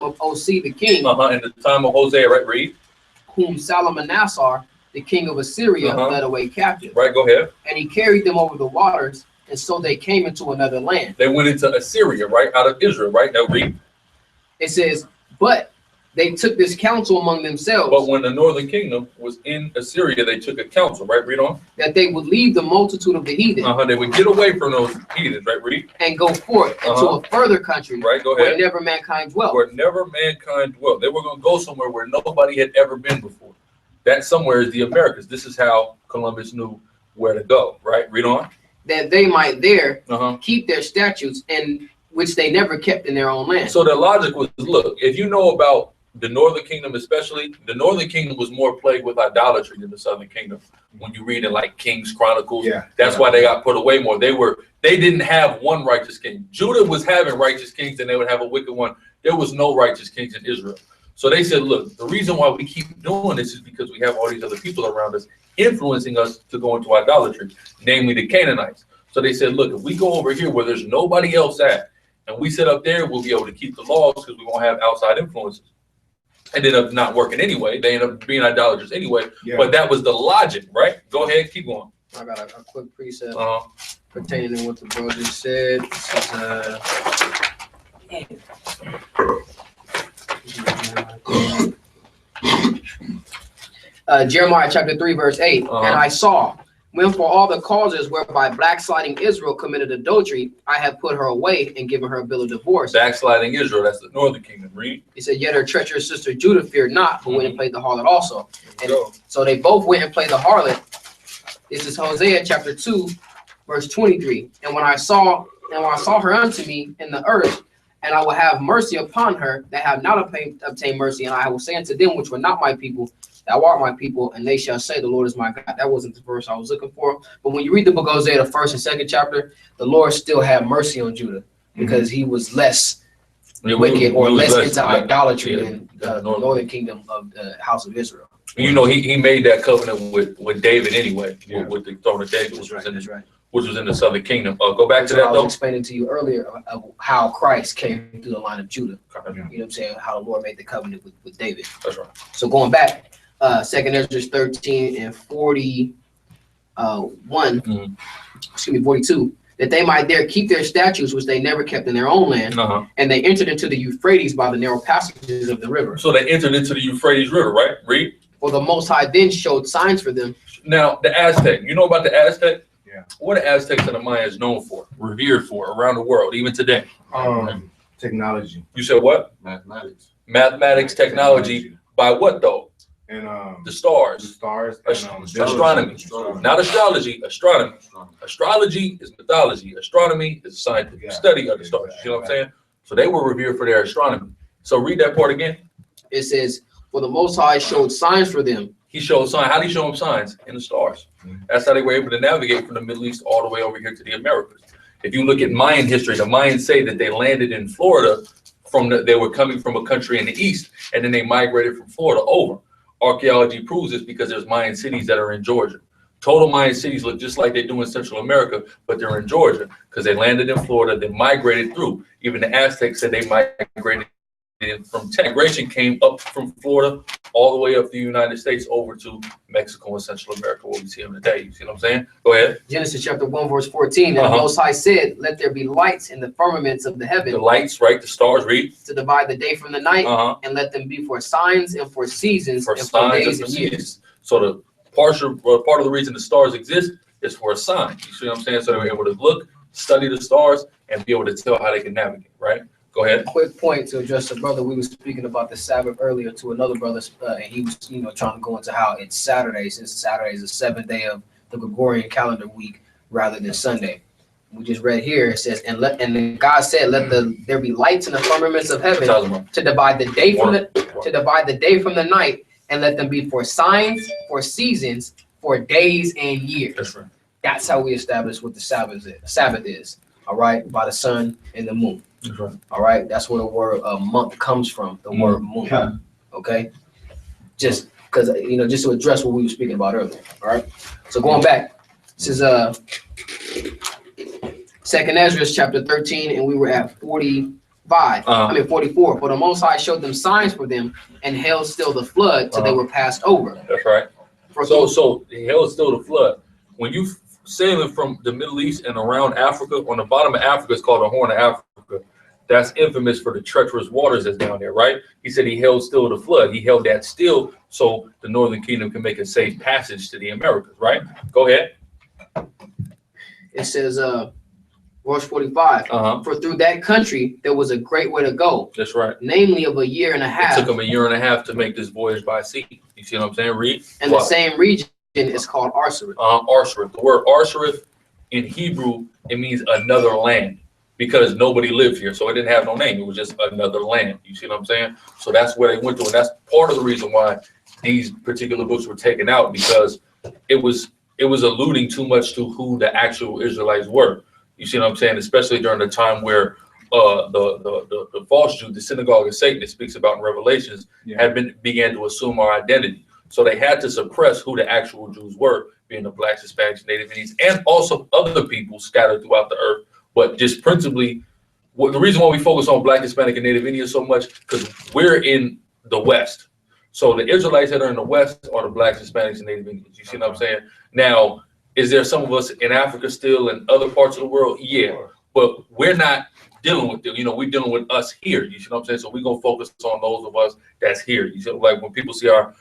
of Osee the king, in the time of Hosea, right? Read. whom Salmanassar, the king of Assyria, led away captive. Right, go ahead. And he carried them over the waters, and so they came into another land. They went into Assyria, right? Out of Israel, right? Now read. It says, but they took this counsel among themselves. But when the northern kingdom was in Assyria, they took a counsel, right? Read on. That they would leave the multitude of the heathen. They would get away from those heathens, right? Read. And go forth into a further country, right? Go ahead. where never mankind dwelt. Where never mankind dwelt. They were going to go somewhere where nobody had ever been before. That somewhere is the Americas. This is how Columbus knew where to go, right? Read on. That they might there keep their statutes, and which they never kept in their own land. So the logic was, look, if you know about the northern kingdom, especially, the northern kingdom was more plagued with idolatry than the southern kingdom. When you read in like Kings Chronicles, that's why they got put away more. They didn't have one righteous king. Judah was having righteous kings, and they would have a wicked one. There was no righteous kings in Israel. So they said, look, the reason why we keep doing this is because we have all these other people around us influencing us to go into idolatry, namely the Canaanites. So they said, look, if we go over here where there's nobody else at, and we sit up there, we'll be able to keep the laws because we won't have outside influences. It ended up not working anyway. They ended up being idolaters anyway. But that was the logic, right? Go ahead, keep going. I got a quick precept pertaining to what the bro just said. This is, Jeremiah chapter 3, verse 8. And I saw, when for all the causes whereby backsliding Israel committed adultery, I have put her away and given her a bill of divorce. Backsliding Israel, that's the northern kingdom. Read. He said, yet her treacherous sister Judah feared not, but went and played the harlot also. And so they both went and played the harlot. This is Hosea chapter 2, verse 23. And when I saw her unto me in the earth, and I will have mercy upon her that have not obtained mercy, and I will say unto them which were not my people, thou art my people, and they shall say, the Lord is my God. That wasn't the verse I was looking for. But when you read the book of Hosea, the first and second chapter, the Lord still had mercy on Judah because he was less wicked or less into idolatry than the northern kingdom of the house of Israel. You know, he made that covenant with David anyway, with the throne of David, which was in the southern kingdom. Go back to that. I was explaining to you earlier of how Christ came through the line of Judah. You know what I'm saying? How the Lord made the covenant with David. That's right. So going back, 2nd Ezra 13 and 41, 42, that they might there keep their statutes, which they never kept in their own land, and they entered into the Euphrates by the narrow passages of the river. So they entered into the Euphrates River, right? Read. For the Most High then showed signs for them. Now, the Aztec, you know about the Aztec? Yeah. What are Aztecs and the Mayas known for, revered for around the world, even today? Technology. You said what? Mathematics. Mathematics, technology. By what though? And the stars. The stars. And, astronomy. Not astrology. Astronomy. Astrology is mythology. Astronomy is a scientific study of the stars. You know what I'm saying? So they were revered for their astronomy. So read that part again. It says, for the Most High showed signs for them. He showed signs. How did he show them signs? In the stars. That's how they were able to navigate from the Middle East all the way over here to the Americas. If you look at Mayan history, the Mayans say that they landed in Florida they were coming from a country in the east, and then they migrated from Florida over. Archaeology proves this because there's Mayan cities that are in Georgia. Total Mayan cities look just like they do in Central America, but they're in Georgia because they landed in Florida, they migrated through. Even the Aztecs said they migrated from migration came up from Florida all the way up the United States over to Mexico and Central America, where we see them today. You see what I'm saying? Go ahead. Genesis chapter 1, verse 14. And the Most High said, let there be lights in the firmaments of the heaven. The lights, right? The stars, read. To divide the day from the night, and let them be for signs and for seasons and for days and years. So the part of the reason the stars exist is for a sign. You see what I'm saying? So they're able to look, study the stars, and be able to tell how they can navigate, right? Go ahead. Quick point to address the brother. We were speaking about the Sabbath earlier to another brother, and he was, trying to go into how it's Saturday, since Saturday is the 7th day of the Gregorian calendar week rather than Sunday. We just read here. It says, and God said, let there be lights in the firmaments of heaven to divide the day from the night, and let them be for signs, for seasons, for days and years. That's right. That's how we establish what the Sabbath is. All right, by the sun and the moon. That's right. All right, that's where the word month comes from, the word moon. Okay, just because just to address what we were speaking about earlier. All right, so going back, this is 2nd Ezra chapter 13, and we were at 40 44. For the Most High showed them signs for them and held still the flood till they were passed over. That's right. So he held still the flood. When you sailing from the Middle East and around Africa, on the bottom of Africa, it's called the Horn of Africa. That's infamous for the treacherous waters that's down there, right? He said he held still the flood. He held that still so the Northern Kingdom can make a safe passage to the Americas, right? Go ahead. It says, verse 45, for through that country there was a great way to go. That's right. Namely of a year and a half. It took them a year and a half to make this voyage by sea. You see what I'm saying? Read. And the same region is called Arsareth. Arsareth. The word Arsareth in Hebrew, it means another land, because nobody lived here. So it didn't have no name. It was just another land. You see what I'm saying? So that's where they went to. And that's part of the reason why these particular books were taken out, because it was alluding too much to who the actual Israelites were. You see what I'm saying? Especially during the time where the false Jew, the synagogue of Satan, that speaks about in Revelations, began to assume our identity. So they had to suppress who the actual Jews were, being the blacks, Hispanics, Native Indians, and also other people scattered throughout the earth. But just principally, the reason why we focus on Black, Hispanic, and Native Indians so much, because we're in the West. So the Israelites that are in the West are the Blacks, Hispanics, and Native Indians. You see what I'm saying? Now, is there some of us in Africa still and other parts of the world? Yeah, but we're not dealing with them. You know, we're dealing with us here. You see what I'm saying? So we're going to focus on those of us that's here. You see, like when people see our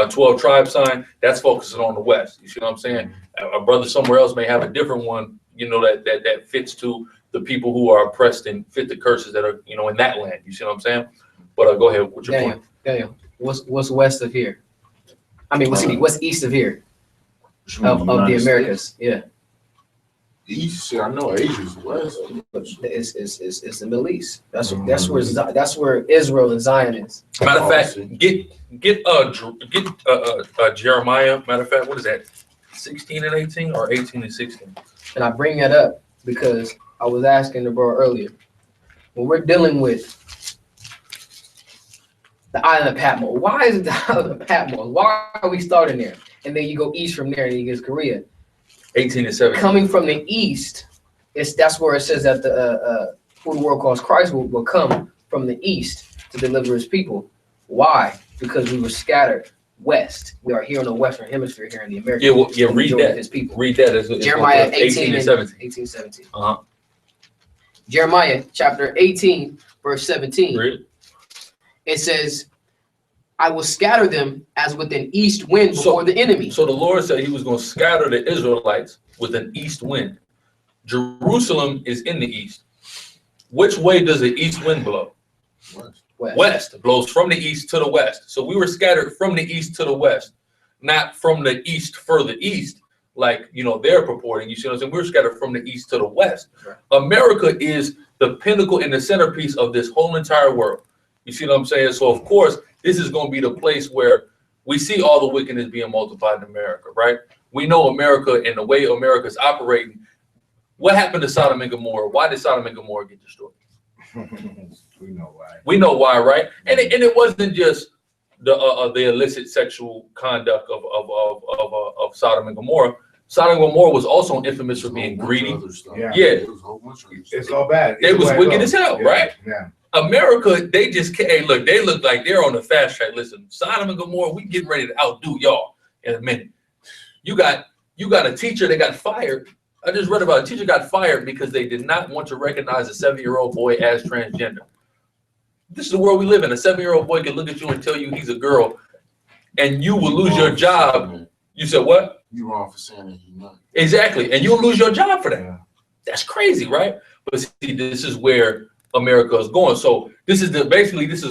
12 tribe sign, that's focusing on the West. You see what I'm saying? A brother somewhere else may have a different one, you know, that fits to the people who are oppressed and fit the curses that are, you know, in that land. You see what I'm saying? But go ahead. What's your point? Daniel, what's west of here? I mean, what's east of here? Of the Americas, yeah. East, I know Asia's west. It's the Middle East. That's where Israel and Zion is. Matter of fact, get Jeremiah. Matter of fact, what is that? 16 and 18 or 18 and 16? And I bring that up because I was asking the bro earlier, when we're dealing with the island of Patmos, why is it the island of Patmos? Why are we starting there? And then you go east from there and you get Korea. 18 and 17. Coming from the east, that's where it says that who the world calls Christ will come from the east to deliver his people. Why? Because we were scattered west. We are here in the Western Hemisphere, here in the Americas. Read that. His people. Read that. It's Jeremiah 18 and 17. 18, 17. Jeremiah chapter 18, verse 17. Read. It says, I will scatter them as with an east wind before the enemy. So the Lord said he was going to scatter the Israelites with an east wind. Jerusalem is in the east. Which way does the east wind blow? West. It blows from the east to the west. So we were scattered from the east to the west, not from the east further east, like, you know, they're purporting. You see what I'm saying? We're scattered from the east to the west. Right. America is the pinnacle and the centerpiece of this whole entire world. You see what I'm saying? So, of course, this is going to be the place where we see all the wickedness being multiplied in America, right? We know America and the way America's operating. What happened to Sodom and Gomorrah? Why did Sodom and Gomorrah get destroyed? We know why. We know why, right? And it wasn't just the illicit sexual conduct of Sodom and Gomorrah. Sodom and Gomorrah was also infamous for being greedy. Yeah. It's all bad. It was wicked as hell, right? Yeah. America, they just can't look. They look like they're on the fast track. Listen, Sodom and Gomorrah, we getting ready to outdo y'all in a minute. You got a teacher that got fired. I just read about a teacher got fired because they did not want to recognize a 7-year-old boy as transgender. This is the world we live in. A 7-year-old boy can look at you and tell you he's a girl, and you will lose your job. You said what? You wrong for saying that he's not. Exactly, and you'll lose your job for that. Yeah. That's crazy, right? But see, this is where America is going. So this is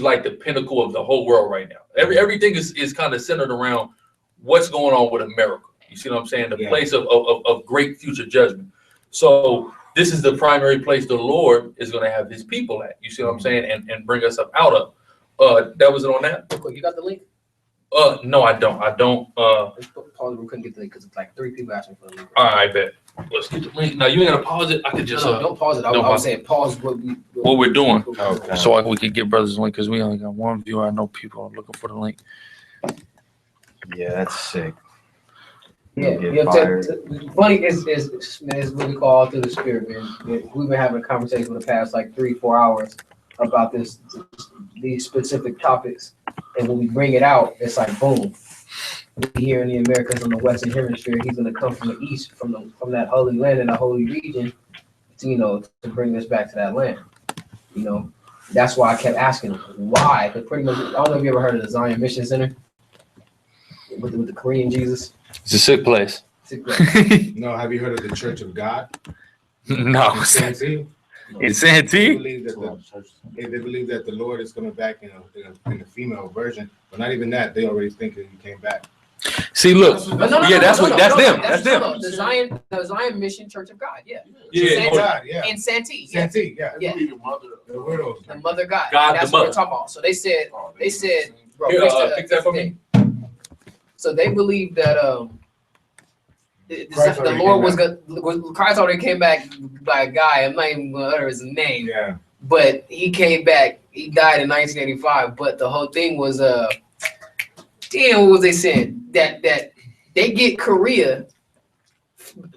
like the pinnacle of the whole world right now. Everything is kind of centered around what's going on with America. You see what I'm saying? The place of great future judgment. So this is the primary place the Lord is going to have his people at. You see what I'm saying? And bring us up out of. That was it on that. You got the link? No, I don't. We couldn't get the link because it's like 3 people asking for the link. All right, I bet. Let's get the link. Now you ain't gotta pause it. I could just no, don't pause it. I was saying pause what we're doing. Okay. So we could get brothers the link because we only got one viewer. I know people are looking for the link. Yeah, that's sick. Yeah, funny is what we call through the spirit, man. We've been having a conversation for the past like 3-4 hours about these specific topics, and when we bring it out, it's like boom. Here in the Americas on the Western Hemisphere, he's going to come from the east, from that holy land and that holy region, to bring us back to that land. That's why I kept asking him why. Because pretty much, I don't know if you ever heard of the Zion Mission Center with the Korean Jesus. It's a sick place. No, have you heard of the Church of God? No. In Santee? In Santee? They believe that the Lord is coming back in a female version, but not even that. They already think that he came back. See, look. That's them. That's them. The Zion Mission Church of God. Yeah. In Santee. Santee. Yeah. Yeah. The mother God. God, that's the what mother. we're talking about. So they said, bro. Here, pick that for me. So they believe that the Lord was going. Christ already came back by a guy. I'm not even going to utter his name. Yeah. But he came back. He died in 1985. But the whole thing was damn, what was they saying? That they get Korea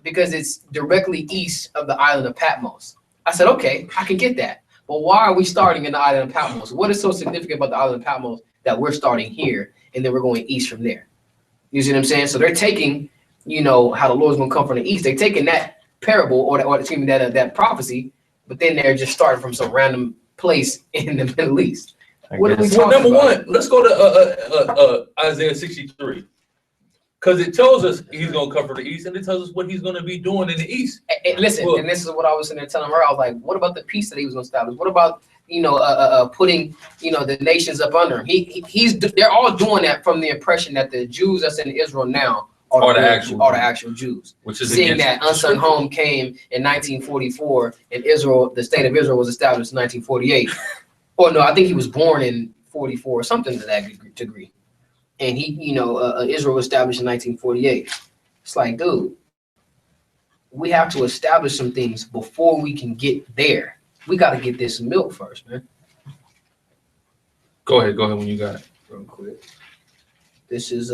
because it's directly east of the island of Patmos. I said, okay, I can get that. But why are we starting in the island of Patmos? What is so significant about the island of Patmos that we're starting here and then we're going east from there? You see what I'm saying? So they're taking, how the Lord's going to come from the east. They're taking that parable or excuse me, that prophecy, but then they're just starting from some random place in the Middle East. What are we talking number about? one, let's go to Isaiah 63. Because it tells us he's going to come from the east, and it tells us what he's going to be doing in the east. And listen, and this is what I was sitting there telling her. I was like, what about the peace that he was going to establish? What about, putting, the nations up under him? They're all doing that from the impression that the Jews that's in Israel now are the actual Jews. Which is seeing that unsung home came in 1944, and Israel, the state of Israel, was established in 1948. Or no, I think he was born in 44, something to that degree. And Israel was established in 1948. It's like, dude, we have to establish some things before we can get there. We got to get this milk first, man. Go ahead when you got it. Real quick. This is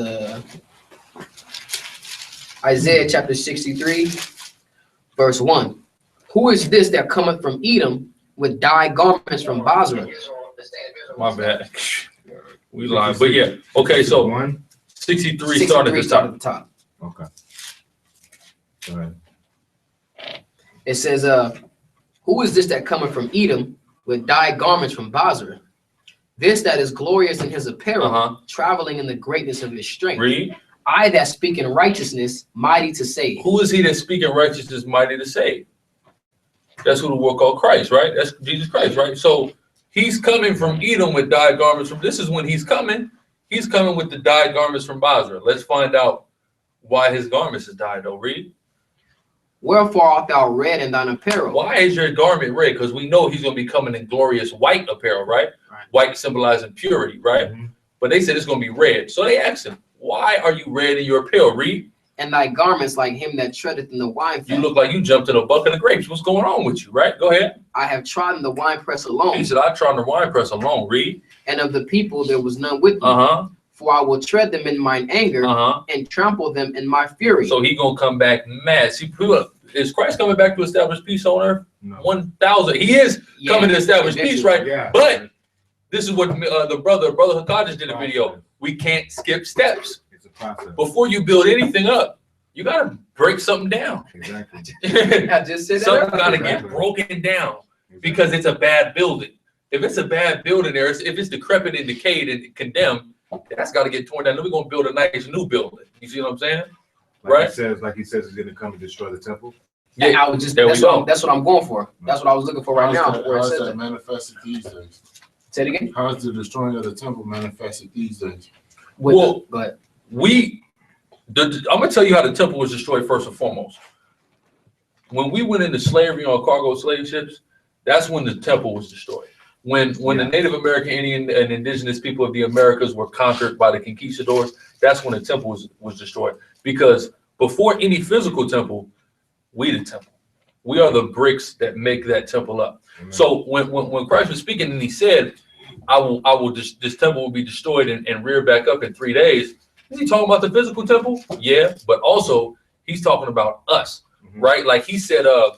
Isaiah chapter 63, verse 1. Who is this that cometh from Edom with dyed garments from Basra? My bad. We lied. But yeah. Okay, so 63 started at the top. Okay. Go ahead. It says, who is this that cometh from Edom with dyed garments from Basra? This that is glorious in his apparel, traveling in the greatness of his strength. Read. I that speak in righteousness, mighty to save. Who is he that speak in righteousness, mighty to save? That's who the word called Christ, right? That's Jesus Christ, right? So he's coming from Edom with dyed garments from. This is when he's coming. He's coming with the dyed garments from Basra. Let's find out why his garments is dyed, though. Read. Wherefore art thou red in thine apparel? Why is your garment red? Because we know he's going to be coming in glorious white apparel, right? White symbolizing purity, right? But they said it's going to be red. So they asked him, why are you red in your apparel? Read. And thy garments like him that treadeth in the wine fat. You look like you jumped in a bucket of grapes. What's going on with you, right? Go ahead. I have trodden the winepress alone. He said, I trod the winepress alone. Read. And of the people there was none with me. For I will tread them in mine anger and trample them in my fury. So he going to come back mad. See, is Christ coming back to establish peace on earth? No. 1,000. He is coming to establish peace, right? Yeah. But this is what the brother Hakkad just did a video. We can't skip steps. It's a process. Before you build anything up, you got to break something down. Exactly. I just said something got to get broken down because it's a bad building. If it's a bad building there, if it's decrepit and decayed and condemned, that's got to get torn down. Then we're going to build a nice new building. You see what I'm saying? Like he says he's going to come and destroy the temple. Yeah, I was just that's what I'm going for. That's what I was looking for right now. Where it says that manifested these days? Say it again. How is the destroying of the temple manifested these days? Go ahead. I'm gonna tell you how the temple was destroyed first and foremost. When we went into slavery on cargo slave ships, that's when the temple was destroyed. When the Native American, Indian, and indigenous people of the Americas were conquered by the conquistadors, that's when the temple was destroyed. Because before any physical temple, we the temple. We are the bricks that make that temple up. Amen. So when Christ was speaking and he said, this temple will be destroyed and reared back up in 3 days, is he talking about the physical temple? Yeah, but also he's talking about us, right? Like he said, I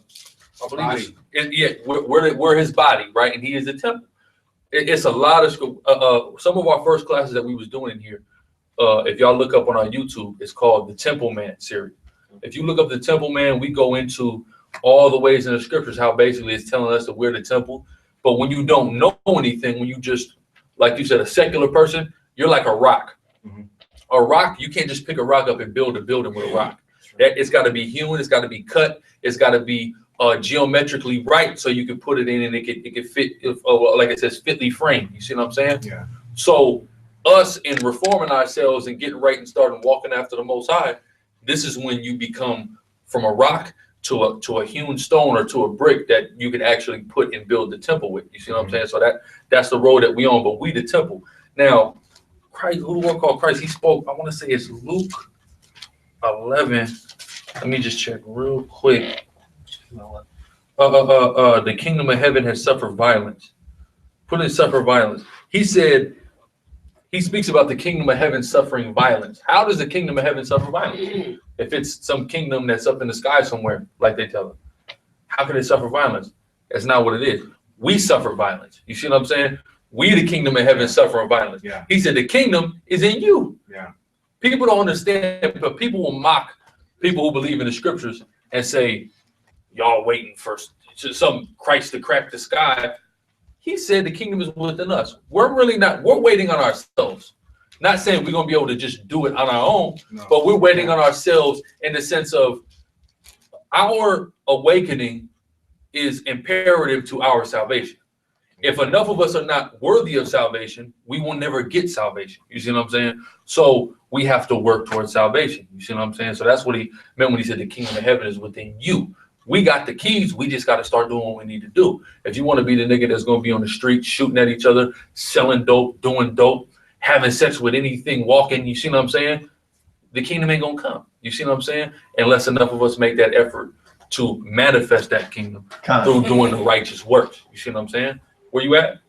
believe we're his body, right? And he is the temple. It's a lot of school. Some of our first classes that we was doing in here, if y'all look up on our YouTube, it's called the Temple Man series. If you look up the Temple Man, we go into all the ways in the scriptures how basically it's telling us that we're the temple. But when you don't know anything, when you just, like you said, a secular person, you're like a rock. Mm-hmm. A rock, you can't just pick a rock up and build a building with a rock. It's got to be hewn, it's got to be cut, it's got to be geometrically right so you can put it in and it can fit, like it says, fitly framed. You see what I'm saying? Yeah. So us in reforming ourselves and getting right and starting walking after the Most High, this is when you become from a rock to a hewn stone or to a brick that you can actually put and build the temple with. You see what I'm saying? So that's the road that we on, but we the temple. Now, Christ, who the one called Christ, he spoke, I want to say it's Luke 11. Let me just check real quick. The kingdom of heaven has suffered violence. Put in suffer violence. He said, he speaks about the kingdom of heaven suffering violence. How does the kingdom of heaven suffer violence? If it's some kingdom that's up in the sky somewhere, like they tell it, how can it suffer violence? That's not what it is. We suffer violence. You see what I'm saying? We, the kingdom of heaven, suffer violence. Yeah. He said the kingdom is in you. Yeah. People don't understand, but people will mock people who believe in the scriptures and say, y'all waiting for some Christ to crack the sky. He said the kingdom is within us. We're really not, we're waiting on ourselves. Not saying we're going to be able to just do it on our own, but we're waiting on ourselves in the sense of our awakening is imperative to our salvation. If enough of us are not worthy of salvation, we will never get salvation. You see what I'm saying? So we have to work towards salvation. You see what I'm saying? So that's what he meant when he said the kingdom of heaven is within you. We got the keys. We just got to start doing what we need to do. If you want to be the nigga that's going to be on the street shooting at each other, selling dope, doing dope, having sex with anything, walking, you see what I'm saying? The kingdom ain't going to come. You see what I'm saying? Unless enough of us make that effort to manifest that kingdom through doing the righteous works. You see what I'm saying? Where you at?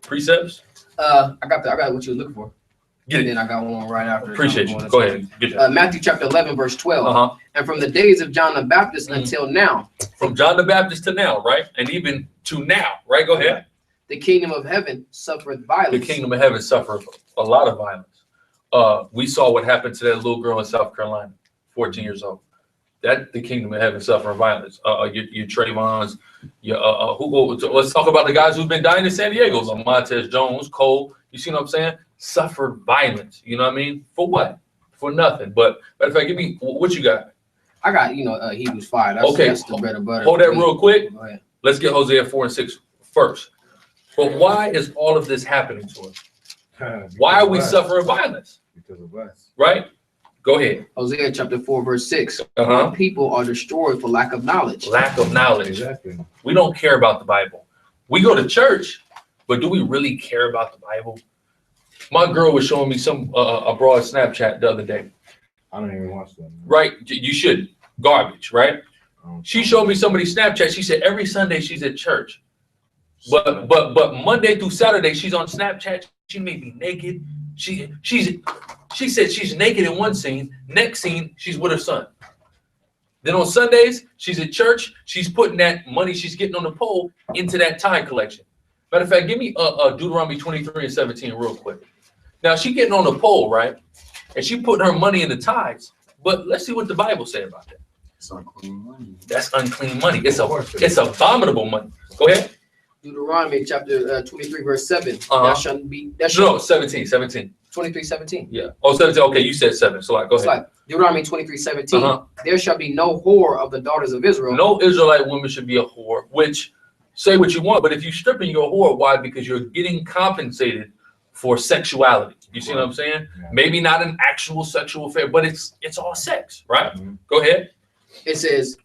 Precepts? I got what you were looking for. Get And it. then I got one right after. Appreciate you. Go ahead. Get that. Matthew chapter 11, verse 12. And from the days of John the Baptist until now. From John the Baptist to now, right? And even to now, right? Go ahead. The kingdom of heaven suffereth violence. The kingdom of heaven suffered a lot of violence. We saw what happened to that little girl in South Carolina, 14 years old. That the kingdom of heaven suffering violence. Your Trayvons, let's talk about the guys who've been dying in San Diego. Montez Jones, Cole, you see what I'm saying? Suffered violence. You know what I mean? For what? For nothing. But matter of fact, give me what you got. I got, Hebrews 5. That's the bread and butter. Hold that real quick. Go ahead. Let's get Hosea 4 and 6 first. But why is all of this happening to us? Why are we suffering violence? Because of us. Right? Go ahead. Hosea chapter 4, verse 6. My people are destroyed for lack of knowledge. Lack of knowledge. Exactly. We don't care about the Bible. We go to church, but do we really care about the Bible? My girl was showing me a broad Snapchat the other day. I don't even watch them. Right? You should. Garbage, right? She showed me somebody's Snapchat. She said every Sunday she's at church. But Monday through Saturday she's on Snapchat. She may be naked. She said she's naked in one scene. Next scene, she's with her son. Then on Sundays, she's at church. She's putting that money she's getting on the pole into that tie collection. Matter of fact, give me Deuteronomy 23 and 17 real quick. Now she getting on the pole, right? And she putting her money in the tithes. But let's see what the Bible say about that. It's unclean money. That's unclean money. It's abominable money. Go ahead. Deuteronomy chapter 23, verse 7. Uh-huh. That shall be. No, 17. 23, 17. Yeah. Oh, 17. Okay, you said 7. So go ahead. Deuteronomy 23, 17. There shall be no whore of the daughters of Israel. No Israelite woman should be a whore, which say what you want, but if you're stripping, you're a whore. Why? Because you're getting compensated for sexuality. You see what I'm saying? Yeah. Maybe not an actual sexual affair, but it's all sex, right? Mm-hmm. Go ahead. It says,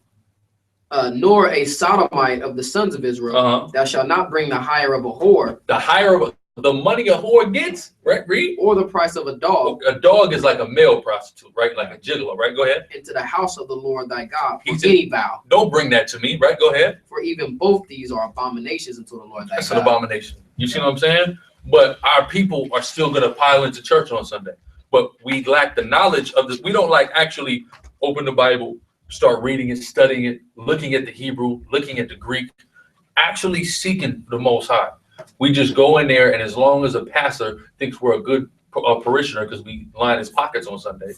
nor a sodomite of the sons of Israel, thou shalt not bring the hire of a whore. The hire of the money a whore gets, right? Read. Or the price of a dog. A dog is like a male prostitute, right? Like a gigolo, right? Go ahead. Into the house of the Lord thy God for any vow. Don't bring that to me, right? Go ahead. For even both these are abominations unto the Lord thy God. That's an abomination. You see what I'm saying? But our people are still going to pile into church on Sunday. But we lack the knowledge of this. We don't actually open the Bible, start reading it, studying it, looking at the Hebrew, looking at the Greek, actually seeking the Most High. We just go in there, and as long as a pastor thinks we're a good parishioner because we line his pockets on Sunday,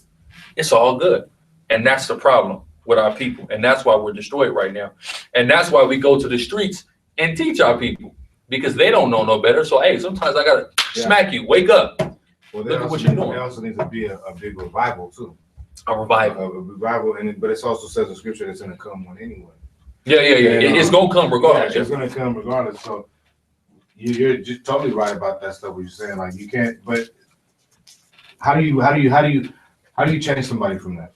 it's all good. And that's the problem with our people. And that's why we're destroyed right now. And that's why we go to the streets and teach our people, because they don't know no better. So, hey, sometimes I got to smack you. Wake up. Well, Look at what you're doing. There also needs to be a big revival, too. A revival. A revival, but it also says in scripture it's going to come one anyway. Yeah. And, it's going to come regardless. Yeah, it's going to come regardless. So you're just totally right about that stuff. What you're saying, like you can't. But how do you change somebody from that?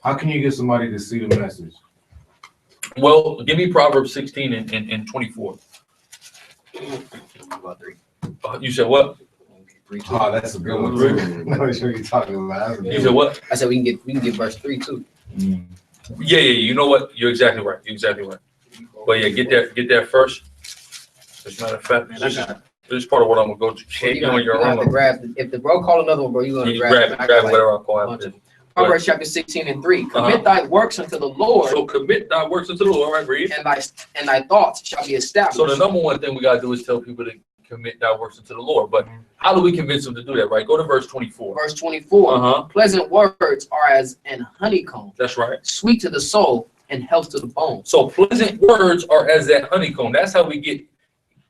How can you get somebody to see the message? Well, give me Proverbs 16 and 24. About 3. You said what? 3, 2. Oh, that's a good one. Too. No, sure you're talking about. You said what? I said we can get verse 3 too. Yeah. You know what? You're exactly right. But yeah, get that first. As a matter of fact, this is part of what I'm gonna go to. Well, you have to grab. If the bro call another one, bro, you're gonna grab it. Grab whatever I call it. Proverbs chapter 16 and 3. Commit thy works unto the Lord. So commit thy works unto the Lord. All right, read. And thy thoughts shall be established. So the number one thing we gotta do is tell people to commit thy works unto the Lord. But how do we convince them to do that? Right. Go to verse 24. Verse 24. Pleasant words are as an honeycomb. That's right. Sweet to the soul and health to the bones. So pleasant words are as that honeycomb. That's how we get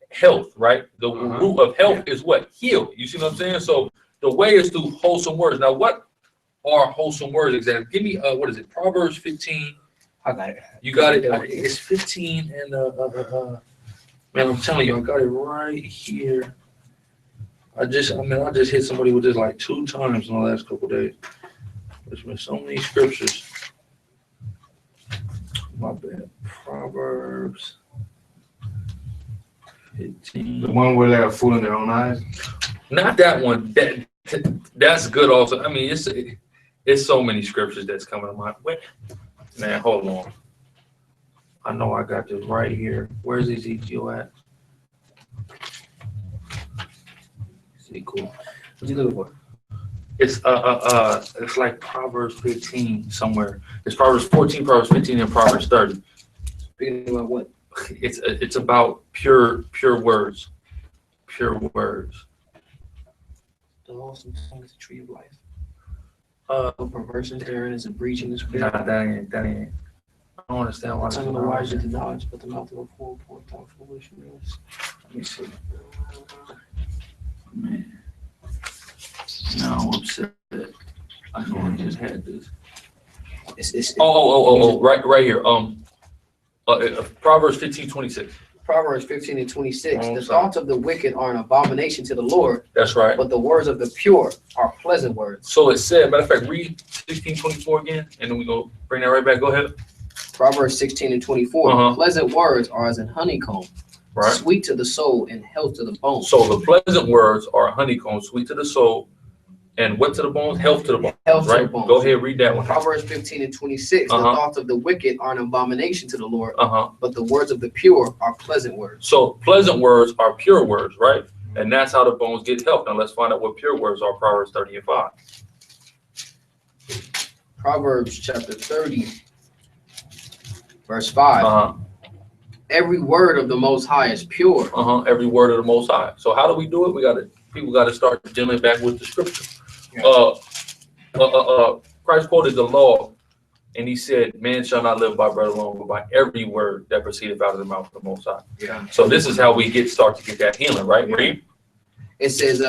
health, right? The root of health is what? Heal. You see what I'm saying? So the way is through wholesome words. Now, what are wholesome words exactly? Give me what is it? Proverbs 15. I got it. You got it. It's 15 and man, I'm telling you, I got it right here. I just hit somebody with this like 2 times in the last couple of days. There's been so many scriptures. My bad. Proverbs 15. The one where they're fooling their own eyes. Not that one. That's good also. I mean, it's so many scriptures that's coming to mind. Wait, man, hold on. I know I got this right here. Where's Ezekiel at? Ezekiel. What you looking for? It's like Proverbs 15 somewhere. It's Proverbs 14, Proverbs 15, and Proverbs 30. Speaking about what? It's about pure words. Pure words. The awesome song is the tree of life. No perversion therein is a breach in the spirit. Nah, that ain't. I don't understand why. The tongue of the wise is knowledge, but the mouth of a fool pours out foolishness. Let me see. Man. Now I'm upset. I know I just had this. Right here. Proverbs 15:26. Proverbs 15 and 26. The thoughts of the wicked are an abomination to the Lord. That's right. But the words of the pure are pleasant words. So it said, matter of fact, read 16:24 again, and then we go bring that right back. Go ahead. Proverbs 16 and 24. Pleasant words are as an honeycomb. Right. Sweet to the soul and health to the bones. So the pleasant words are honeycomb, sweet to the soul, and what to the bones? Health to the bones. Health right? to the bones. Go ahead, read that one. Proverbs 15 and 26. The thoughts of the wicked are an abomination to the Lord, but the words of the pure are pleasant words. So pleasant words are pure words, right? And that's how the bones get health. Now let's find out what pure words are. Proverbs 30 and 5. Proverbs chapter 30, verse 5. Every word of the Most High is pure. Every word of the Most High. So how do we do it? People got to start dealing back with the scripture. Christ quoted the law, and he said, "Man shall not live by bread alone, but by every word that proceedeth out of the mouth of the Most High." Yeah. So this is how we start to get that healing, right? Read. It says,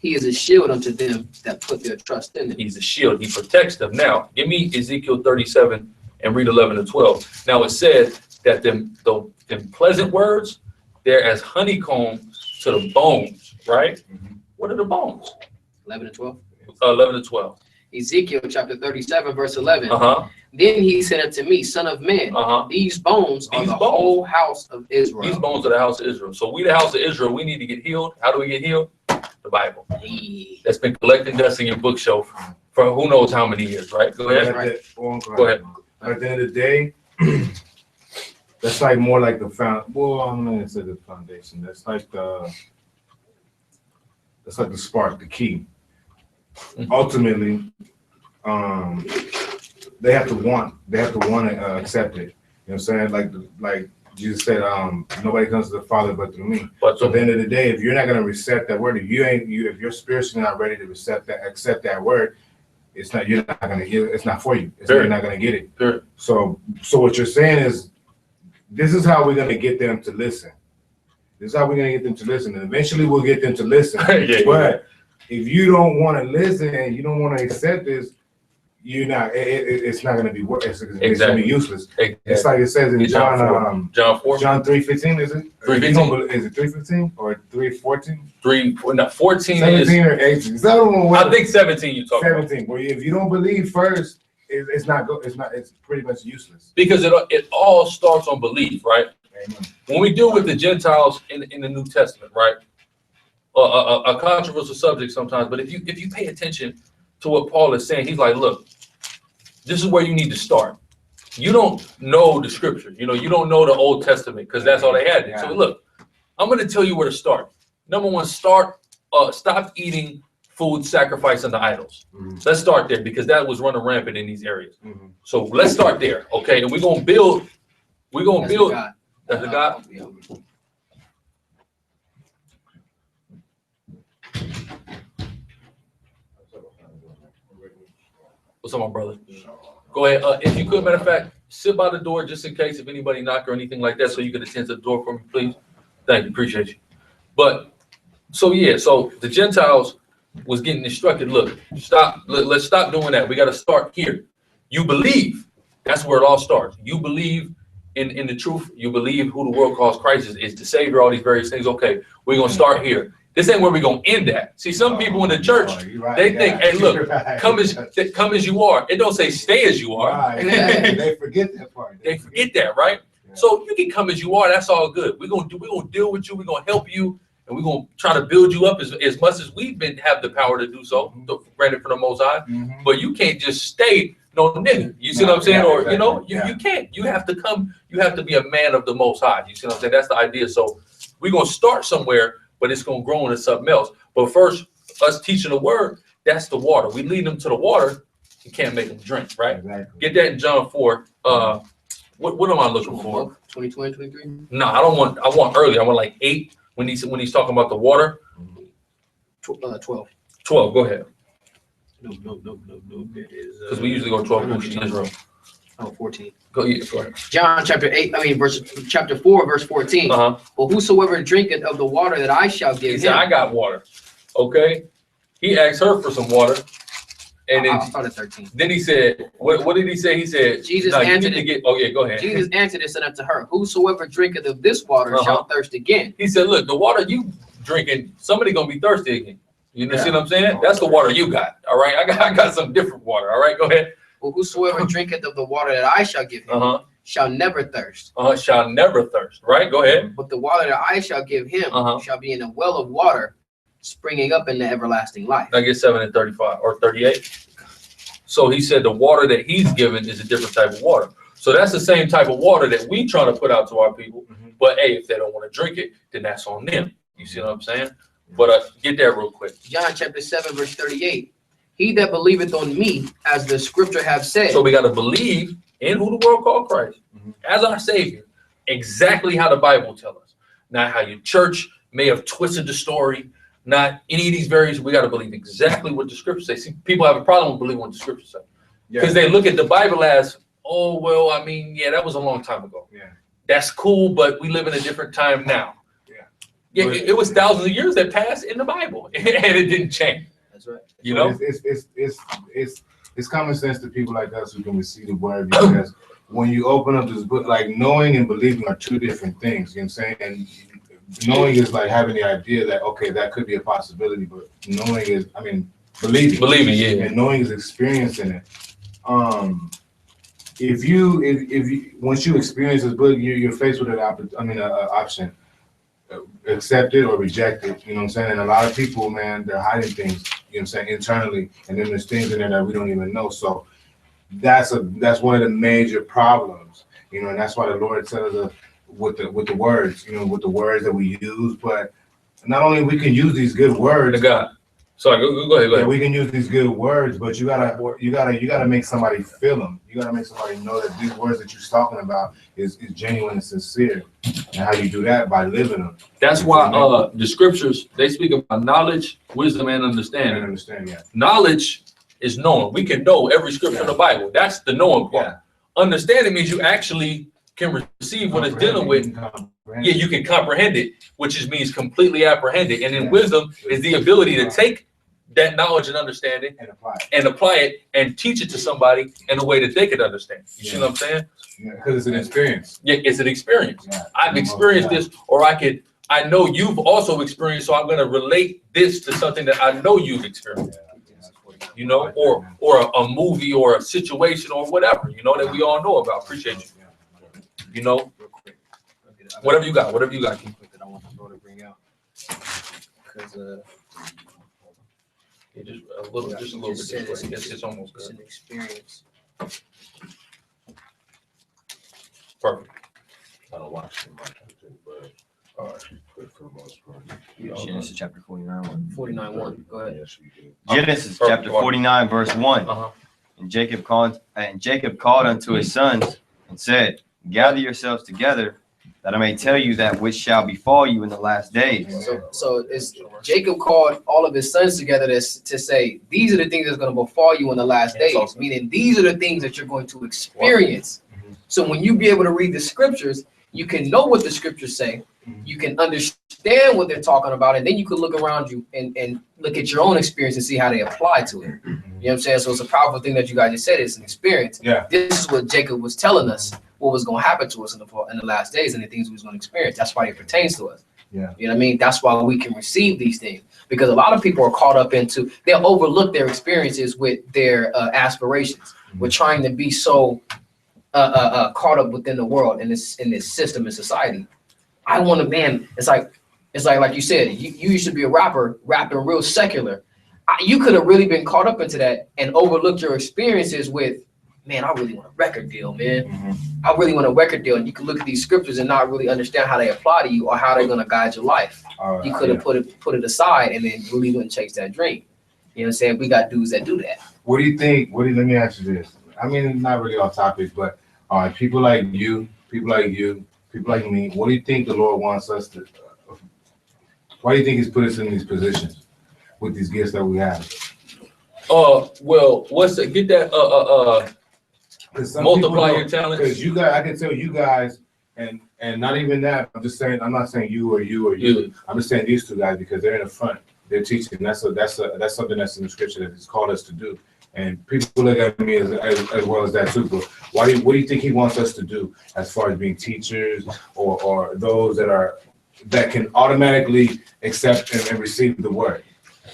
"He is a shield unto them that put their trust in him." He's a shield. He protects them. Now, give me Ezekiel 37 and read 11 and 12. Now it said that them pleasant words, they're as honeycombs to the bones, right? What are the bones? 11 and 12. 11 and 12. Ezekiel chapter 37, verse 11. Then he said unto me, Son of man, these bones are the whole house of Israel. These bones are the house of Israel. So we, the house of Israel, we need to get healed. How do we get healed? The Bible. That's been collecting dust in your bookshelf for who knows how many years, right? Go ahead. Go ahead. At the end of the day, that's like more like the I'm gonna say the foundation. That's like the spark, the key. Ultimately, they have to want to accept it. You know what I'm saying? Like Jesus said, nobody comes to the Father but through me. But So at the end of the day, if you're not gonna accept that word, if you're spiritually not ready to accept that word, you're not gonna get it. It's not for you. You're not gonna get it. Sure. So what you're saying is, this is how we're gonna get them to listen. This is how we're gonna get them to listen, and eventually we'll get them to listen. But if you don't want to listen and you don't want to accept this, you're not. It's not gonna be worth. It's gonna be useless. It's like it says in John 4. John 3:15, is it? 3:15. Is it 3:15 or 3:14? 14 17 or 18. I think 17. You talk 17. Well, if you don't believe first, it's not good. It's pretty much useless. Because it all starts on belief, right? Amen. When we deal with the Gentiles in the New Testament, right? A controversial subject sometimes, but if you pay attention to what Paul is saying, he's like, look, this is where you need to start. You don't know the scripture, you don't know the Old Testament because that's all they had. Yeah. So look, I'm going to tell you where to start. Number one, stop eating food sacrificed unto idols. Mm-hmm. Let's start there because that was running rampant in these areas. Mm-hmm. So let's start there, okay? And we're going to build. That's the God. What's up, my brother? Go ahead. If you could, matter of fact, sit by the door just in case if anybody knock or anything like that, so you could attend to the door for me, please. Thank you. Appreciate you. But so the Gentiles was getting instructed. Look, stop. Let's stop doing that. We got to start here. You believe. That's where it all starts. You believe in the truth. You believe who the world calls Christ is the Savior. All these various things. Okay, we're gonna start here. This ain't where we're gonna end at. See, some people in the church, they think, hey, look, come as you are. It don't say stay as you are. Right. They forget that part. They forget that, right? Yeah. So you can come as you are. That's all good. We're gonna deal with you. We're gonna help you, and we're gonna try to build you up as much as we've have the power to do so. Mm-hmm. Granted from the Most High, mm-hmm. But you can't just stay no nigga. You see what I'm saying? Or you can't. You have to come. You have to be a man of the Most High. You see what I'm saying? That's the idea. So we're gonna start somewhere, but it's gonna grow into something else. But first, us teaching the word, that's the water. We lead them to the water. You can't make them drink, right? Exactly. Get that in John 4. What am I looking for? 20, 23? No, I want early. I want like 8 when he's talking about the water. 12. 12. Go ahead. No. Because we usually go 12 in Israel. 14. Go ahead. John chapter 4, verse 14. Uh-huh. But whosoever drinketh of the water that I shall give him. He said, I got water. Okay. He asked her for some water. And then, I'll start at 13. Then he said, what did he say? He said, Jesus answered go ahead. Jesus answered and said unto her, whosoever drinketh of this water shall thirst again. He said, look, the water you drinking, somebody gonna be thirsty again. You know, see what I'm saying? That's the water you got. All right. I got some different water. All right, go ahead. Well, whosoever drinketh of the water that I shall give him shall never thirst. Shall never thirst. Right? Go ahead. But the water that I shall give him shall be in a well of water springing up into everlasting life. I get 7 and 35 or 38. So he said the water that he's given is a different type of water. So that's the same type of water that we try to put out to our people. Mm-hmm. But hey, if they don't want to drink it, then that's on them. You see what I'm saying? But get that real quick. John chapter 7, verse 38. He that believeth on me, as the scripture have said. So we got to believe in who the world called Christ as our Savior. Exactly how the Bible tells us. Not how your church may have twisted the story. Not any of these various. We got to believe exactly what the scripture says. See, people have a problem with believing what the scripture says. Because they look at the Bible as, oh, well, I mean, that was a long time ago. Yeah. That's cool, but we live in a different time now. Yeah, it was thousands of years that passed in the Bible, and it didn't change. That's right. You know, it's common sense to people like us who can receive the word, because when you open up this book, like knowing and believing are two different things. You know what I'm saying? And knowing is like having the idea that okay, that could be a possibility, but knowing is, believing, yeah, and knowing is experiencing it. If you once you experience this book, you're faced with an option. Accept it or reject it, you know what I'm saying? And a lot of people, man, they're hiding things, you know what I'm saying, internally, and then there's things in there that we don't even know. So that's one of the major problems, you know, and that's why the Lord tells us with the words, you know, with the words that we use. But not only we can use these good words, So go ahead. Yeah, we can use these good words, but you gotta make somebody feel them. You gotta make somebody know that these words that you're talking about is genuine and sincere. And how you do that? By living them. That's why the scriptures, they speak about knowledge, wisdom, and understanding. Yeah. Knowledge is knowing. We can know every scripture in the Bible. That's the knowing part. Yeah. Understanding means you actually can receive what it's dealing with. Yeah, you can comprehend it, which means completely apprehend it. And then wisdom is the ability to take that knowledge and understanding and apply it and teach it to somebody in a way that they could understand. You see what I'm saying? Yeah, because it's an experience. Yeah, it's an experience. Yeah. I've experienced this, or I know you've also experienced, so I'm going to relate this to something that I know you've experienced. You know, or a movie or a situation or whatever, you know, that we all know about. Appreciate you. You know, whatever you got, Keith. That I want the brother to bring out. Because Just a little bit this way. It's almost it's good. an experience. Perfect. I don't watch too much, but good for the most part. Genesis chapter 49. 49:1. Go ahead. Yes, we do. Genesis chapter 49, verse 1. And Jacob called unto his sons and said, Gather yourselves together, that I may tell you that which shall befall you in the last days. So it's Jacob called all of his sons together to say, these are the things that's going to befall you in the last days, meaning these are the things that you're going to experience. So when you be able to read the scriptures, you can know what the scriptures say, you can understand what they're talking about, and then you can look around you and look at your own experience and see how they apply to it. You know what I'm saying? So it's a powerful thing that you guys just said. It's an experience. Yeah. This is what Jacob was telling us what was going to happen to us in the last days and the things we was going to experience. That's why it pertains to us. Yeah. You know what I mean? That's why we can receive these things, because a lot of people are caught up into, they'll overlook their experiences with their aspirations. We're trying to be so caught up within the world in this system and society. I want to, man, it's like you said, you used to be a rapper, rapping real secular. You could have really been caught up into that and overlooked your experiences with, man, I really want a record deal, man. I really want a record deal. And you can look at these scriptures and not really understand how they apply to you or how they're going to guide your life. You could have put it aside and then really wouldn't chase that dream. You know what I'm saying? We got dudes that do that. What do you think? Let me ask you this. I mean, not really off topic, but people like you, people like me, what do you think the Lord wants us to, why do you think he's put us in these positions with these gifts that we have? Well, get that, multiply your talent. Because you guys, I can tell you guys, and not even that, I'm not saying you or you or you. Yeah. I'm just saying these two guys because they're in the front. They're teaching. That's something that's in the scripture that he's called us to do. And people look at me as well as that too. But what do you think he wants us to do as far as being teachers or those that can automatically accept and receive the word?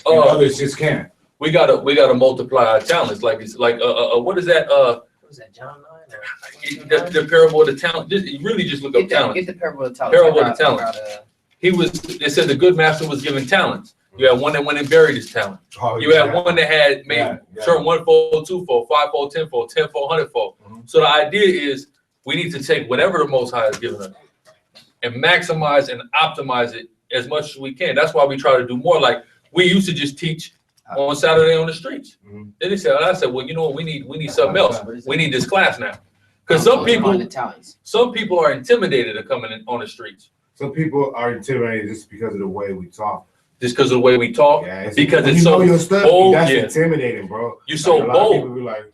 And others just can't. We gotta multiply our talents. Like it's like what is that? What was that, John 9? The parable of the talent. Just look up talent. Get the parable of the talent. Parable of the talent. They said the good master was given talents. You had one that went and buried his talent. You had one that had made turn 1-fold, 2-fold, 5-fold, 10-fold, 10-fold, 100-fold. So the idea is we need to take whatever the Most High has given us and maximize and optimize it as much as we can. That's why we try to do more. Like we used to just teach on Saturday on the streets. Then they said, I said, well, you know what? We need something else. We need this class now. Because some people are intimidated of coming in on the streets. Some people are intimidated just because of the way we talk. Just because of the way we talk, because it's so your stuff, bold. That's intimidating, bro. You're so bold. People be like,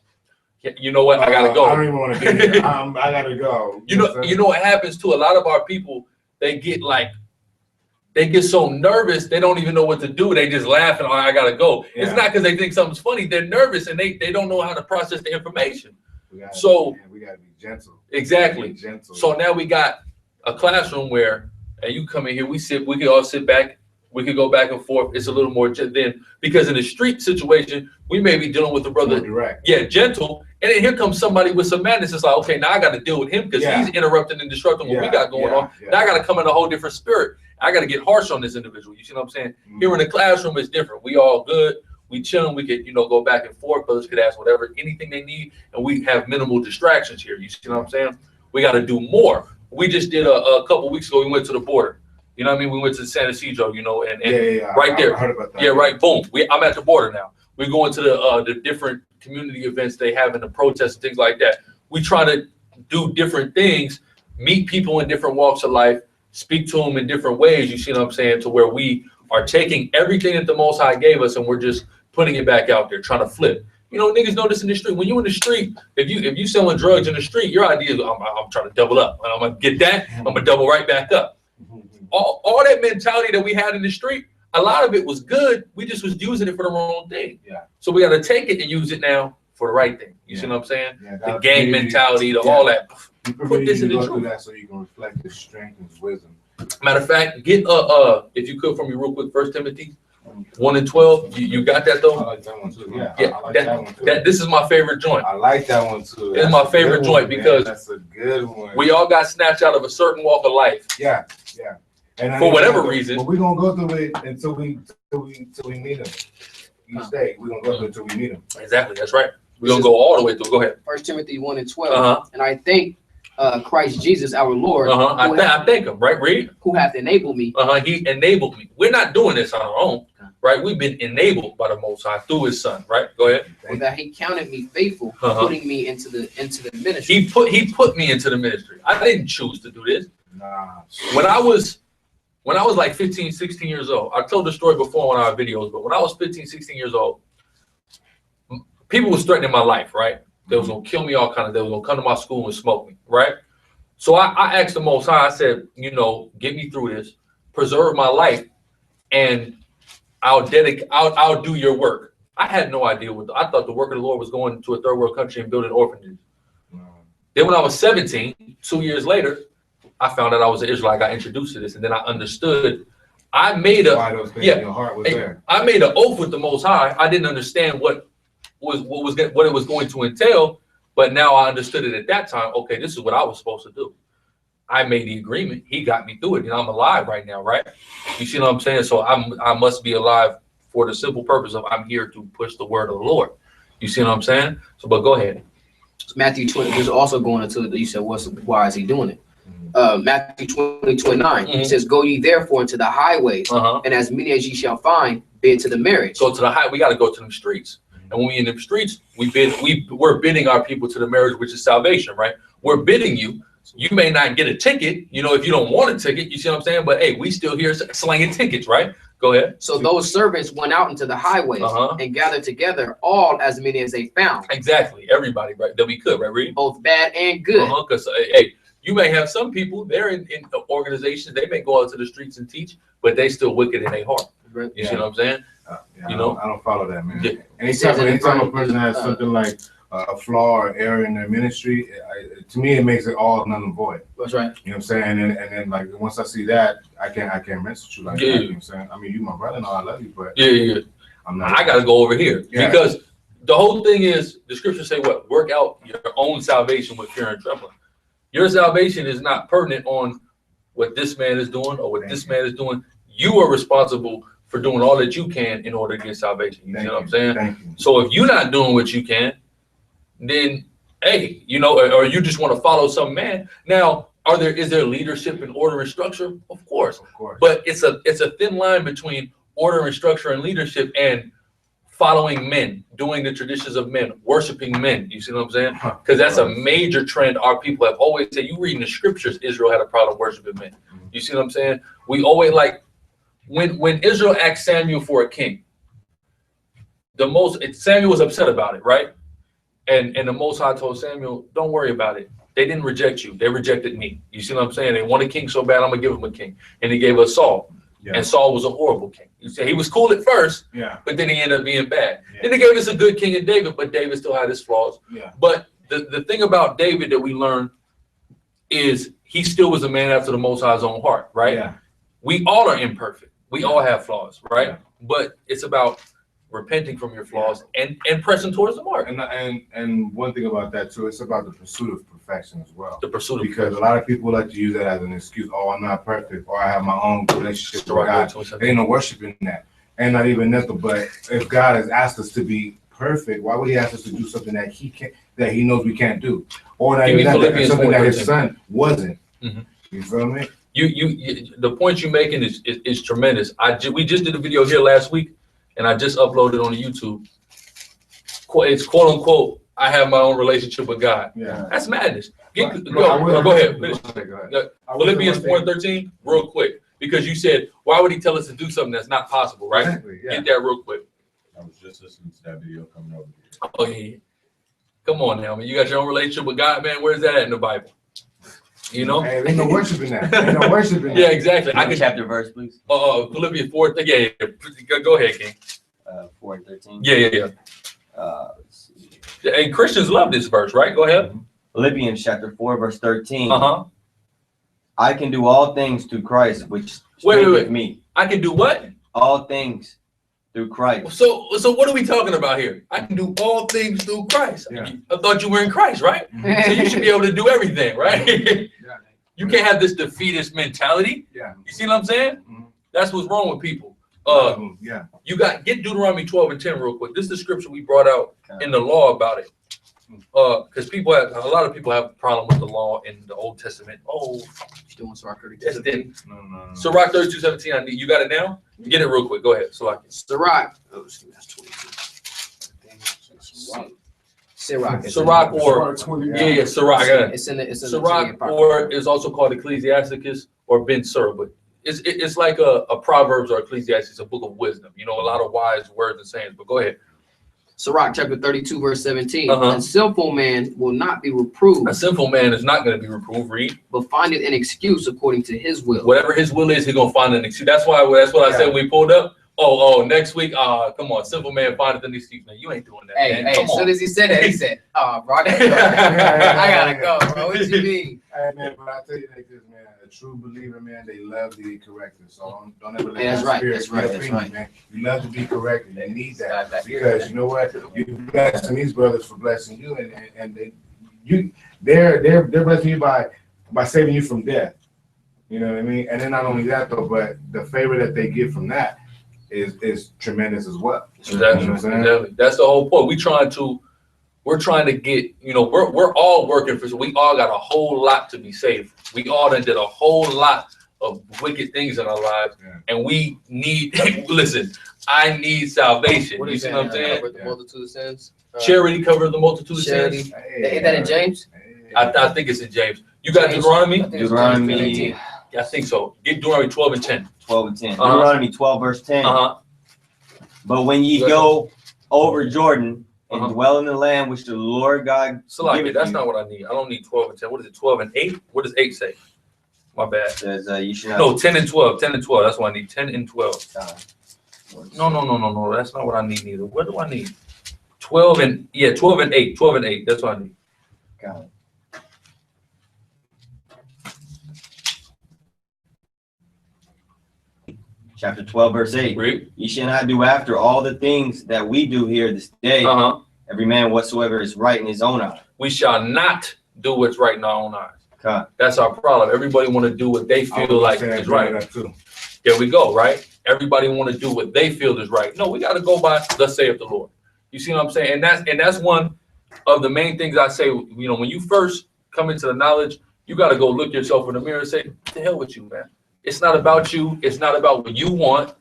you know what? I gotta go. I don't even want to get here. I gotta go. You know what happens to a lot of our people? They get so nervous they don't even know what to do. They just laugh and I gotta go. Yeah. It's not because they think something's funny. They're nervous and they don't know how to process the information. We gotta be gentle. Exactly. Gentle. So now we got a classroom where, and you come in here, we can all sit back. We could go back and forth. It's a little more then because in a street situation, we may be dealing with a brother, direct. Yeah, gentle, and then here comes somebody with some madness. It's like, okay, now I got to deal with him because he's interrupting and disrupting what we got going on. Now I got to come in a whole different spirit. I got to get harsh on this individual. You see what I'm saying? Here in the classroom, it's different. We all good. We chilling. We could, go back and forth. Brothers could ask whatever, anything they need, and we have minimal distractions here. You see what I'm saying? We got to do more. We just did a couple weeks ago. We went to the border. You know what I mean? We went to San Ysidro, you know, and Yeah. right there. I heard about that. Yeah, right. Boom. I'm at the border now. We're going to the different community events they have in the protests and things like that. We try to do different things, meet people in different walks of life, speak to them in different ways. You see what I'm saying? To where we are taking everything that the Most High gave us and we're just putting it back out there, trying to flip. You know, niggas know this in the street. When you in the street, if you selling drugs in the street, your idea is I'm trying to double up. I'm gonna get that. I'm gonna double right back up. All that mentality that we had in the street, a lot of it was good. We just was using it for the wrong thing. Yeah. So we got to take it and use it now for the right thing. You see what I'm saying? Yeah, the gang mentality, all that. Put this in the truth. That so you can reflect his strength and his wisdom. Matter of fact, get if you could for me real quick, 1 Timothy 1:12. You got that though? I like that one too. Yeah, yeah, I like that one too. This is my favorite joint. I like that one too. It's my favorite joint because that's a good one. We all got snatched out of a certain walk of life. Yeah. And for whatever reason. But we're gonna go through it until we meet him. You stay. We're gonna go through it until we meet him. Exactly. That's right. We're gonna go all the way through. Go ahead. 1 Timothy 1:12. And I thank Christ Jesus our Lord. I thank him, right? Read. Who hath enabled me. He enabled me. We're not doing this on our own, right? We've been enabled by the Most High through his son, right? Go ahead. For that he counted me faithful, putting me into the ministry. He put me into the ministry. I didn't choose to do this. Nah. When I was like 15, 16 years old, I told the story before on our videos, but when I was 15, 16 years old, people was threatening my life, right? They was gonna kill me, all kind of. They was gonna come to my school and smoke me, right? So I asked the Most High. I said, you know, get me through this, preserve my life, and I'll do your work. I had no idea I thought the work of the Lord was going to a third world country and building orphanages. Then when I was 17, 2 years later, I found out I was an Israelite. I got introduced to this, and then I understood. I made a I made an oath with the Most High. I didn't understand what it was going to entail, but now I understood it at that time. Okay, this is what I was supposed to do. I made the agreement. He got me through it, and I'm alive right now, right? You see what I'm saying? So I must be alive for the simple purpose of I'm here to push the word of the Lord. You see what I'm saying? So, but go ahead. Matthew 20. There's also going into you said why is he doing it? Matthew 20:29. He says, "Go ye therefore into the highways, and as many as ye shall find, bid to the marriage." Go to the high. We got to go to them streets, and when we in the streets, we're bidding our people to the marriage, which is salvation, right? We're bidding you. You may not get a ticket, you know, if you don't want a ticket. You see what I'm saying? But hey, we still here slinging tickets, right? Go ahead. So those servants went out into the highways and gathered together all as many as they found. Exactly, everybody, right? That we could, right? Read. Both bad and good. Because hey. You may have some people, they're in organizations, they may go out to the streets and teach, but they still wicked in their heart. You see what I'm saying? You know, I don't follow that, man. Yeah. Anytime a person has something like a flaw or error in their ministry, to me, it makes it all null and void. That's right. You know what I'm saying? And then like once I see that, I can't mess with you like that. You know what I'm saying? I mean, you my brother, I love you, but I'm not. I gotta go over here because the whole thing is the scriptures say what? Work out your own salvation with fear and trembling. Your salvation is not pertinent on what this man is doing or what this man is doing. You are responsible for doing all that you can in order to get salvation. You know what I'm saying? So if you're not doing what you can, then hey, you know, or you just want to follow some man. Now, is there leadership and order and structure? Of course. But it's a thin line between order and structure and leadership and following men, doing the traditions of men, worshiping men. You see what I'm saying? Because that's a major trend our people have always said. You read in the scriptures, Israel had a problem worshiping men. You see what I'm saying? We always like when Israel asked Samuel for a king, Samuel was upset about it, right? And the Most High told Samuel, don't worry about it. They didn't reject you. They rejected me. You see what I'm saying? They want a king so bad, I'm going to give them a king. And he gave us Saul. And Saul was a horrible king. You say he was cool at first, but then he ended up being bad. Then they gave us a good king in David, but David still had his flaws. But the thing about David that we learned is he still was a man after the Most High's own heart, right? We all are imperfect. We all have flaws, right? But it's about repenting from your flaws and pressing towards the mark. And one thing about that too, it's about the pursuit of perfection as well. The pursuit of because a lot of people like to use that as an excuse. Oh, I'm not perfect, or I have my own relationship with God. There ain't no worshiping that, and not even nothing. But if God has asked us to be perfect, why would He ask us to do something that He knows we can't do, or not even something that His Son wasn't? You feel me? The point you're making is tremendous. We just did a video here last week, and I just uploaded on the YouTube. It's quote unquote, I have my own relationship with God. Yeah. That's madness. Go Go ahead. Finish. ahead. Philippians 4:13, real quick, because you said, why would he tell us to do something that's not possible, right? Exactly, yeah. Get that real quick. I was just listening to that video coming over here. Oh yeah. Come on now, man. You got your own relationship with God, man. Where's that at in the Bible? You know? Hey, ain't no worshiping that. Ain't no worshiping that. Yeah, exactly. I Can could chapter verse, please. Philippians 4. Yeah. Go ahead, King. 4:13. Yeah. Let's see. And Christians love this verse, right? Go ahead. Philippians chapter 4, verse 13. I can do all things through Christ, which Wait. strengtheneth me. I can do what? All things through Christ. So what are we talking about here? I can do all things through Christ. Yeah. I thought you were in Christ, right? So you should be able to do everything, right? Yeah. You can't have this defeatist mentality. Yeah. You see what I'm saying? Mhm. That's what's wrong with people. Yeah. You get Deuteronomy 12:10 real quick. This is the scripture we brought out in the law about it. Because a lot of people have a problem with the law in the Old Testament. Oh, You doing Sirach 32? that's it. No. Sirach 32:17. You got it now? Get it real quick. Go ahead. Sirach. Sirach. Oh, excuse me, that's 22. Sirach. Sirach or yeah, Sirach. It's in the Sirach, or is also called Ecclesiasticus or Ben Sir, but it's like a Proverbs or Ecclesiastes, a book of wisdom. You know, a lot of wise words and sayings. But go ahead. Sirach chapter 32, verse 17. Uh-huh. A simple man will not be reproved, A sinful man is not going to be reproved. Read. but findeth an excuse according to his will. Whatever his will is, he's gonna find an excuse. That's what I said when we pulled up. Next week. Come on, simple man findeth an excuse. Man, you ain't doing that. Hey, man. as soon as he said that, he said, bro, I gotta go, bro. What you mean? Hey man, but I tell you like this, man. A true believer, man, they love to be corrected. So don't ever let That's that right, spirit that's right, get that's up in right. you, man. You love to be corrected. You need that Exactly. because you know what? You blessing these brothers for blessing you, and they're blessing you by saving you from death. You know what I mean? And then not only that though, but the favor that they get from that is tremendous as well. Exactly. You know what I'm saying? Exactly. That's the whole point. We're trying to get, we're all working for, we all got a whole lot to be saved. We all done did a whole lot of wicked things in our lives. Yeah. And we need, listen, I need salvation. What You is see that? what I'm saying? Cover the multitude of sins. Charity covers the multitude of Charity. sins. Ain't that in James? I think it's in James. You got Deuteronomy? I think it's Deuteronomy. 18. Yeah, I think so. Get Deuteronomy 12 and 10. 12 and 10. Uh-huh. Deuteronomy 12, verse 10. But when ye go over Jordan and dwell in the land which the Lord God Salaki, that's you, not what I need. I don't need 12 and 10. What is it, 12 and 8? What does 8 say? My bad. says you should not. No, 10 and 12. 10 and 12. That's what I need. 10 and 12. No. That's not what I need either. What do I need? 12 and 8. 12 and 8. That's what I need. Got it. Chapter 12, verse 8. Read. Ye shall not do after all the things that we do here this day. Every man whatsoever is right in his own eyes. We shall not do what's right in our own eyes. Okay. That's our problem. Everybody want to do what they feel like is right. Too. There we go, right? Everybody want to do what they feel is right. No, we got to go by thus saith the Lord. You see what I'm saying? And that's one of the main things I say, when you first come into the knowledge, you got to go look yourself in the mirror and say, what the hell with you, man? It's not about you. It's not about what you want.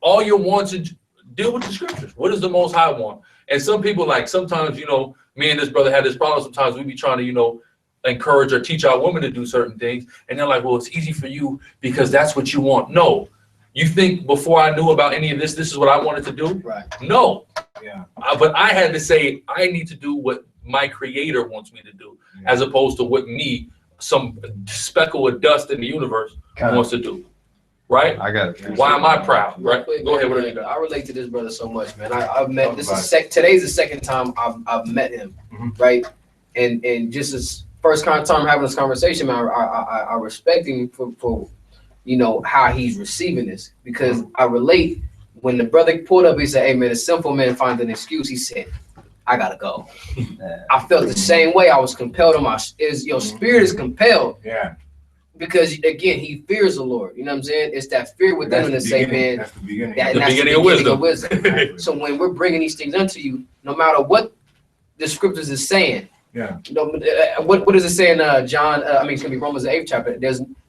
All your wants and deal with the scriptures. What does the Most High want? And some people, sometimes, me and this brother had this problem. Sometimes we be trying to, encourage or teach our women to do certain things. And they're like, well, it's easy for you because that's what you want. No. You think before I knew about any of this is what I wanted to do? Right. No. Yeah. But I had to say, I need to do what my creator wants me to do, as opposed to what some speckle of dust in the universe wants to do. Right? I got it. Why am I proud? Right? Quick, Go ahead. man, What you got? I relate to this brother so much, man. I've met today's the second time I've met him, right? And just as first time having this conversation, man, I respect him for how he's receiving this, because I relate. When the brother pulled up, he said, "Hey man, a simple man finds an excuse." He said, "I gotta go." I felt the same way. I was compelled. Your spirit is compelled. Yeah. Because again, he fears the Lord. You know what I'm saying? It's that fear within him to say, man, that's the beginning. That's the beginning of wisdom. So when we're bringing these things unto you, no matter what the scriptures is saying, Yeah. what does it say in John? It's gonna be Romans the 8th chapter.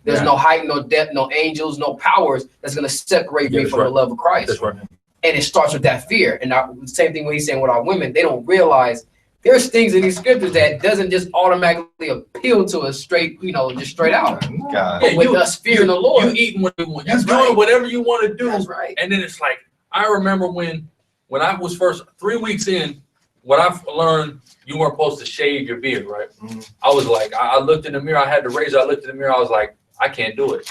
There's no height, no depth, no angels, no powers that's going to separate me from the love of Christ. That's right. And it starts with that fear. And the same thing when he's saying with our women, they don't realize there's things in these scriptures that doesn't just automatically appeal to us straight, just straight out. God. But with us fearing the Lord. You eating what you want. You're doing whatever you want to do. That's right. And then it's like, I remember when I was first 3 weeks in, when I learned you weren't supposed to shave your beard, right? I was like, I looked in the mirror, I had the razor, I looked in the mirror, I was like, I can't do it.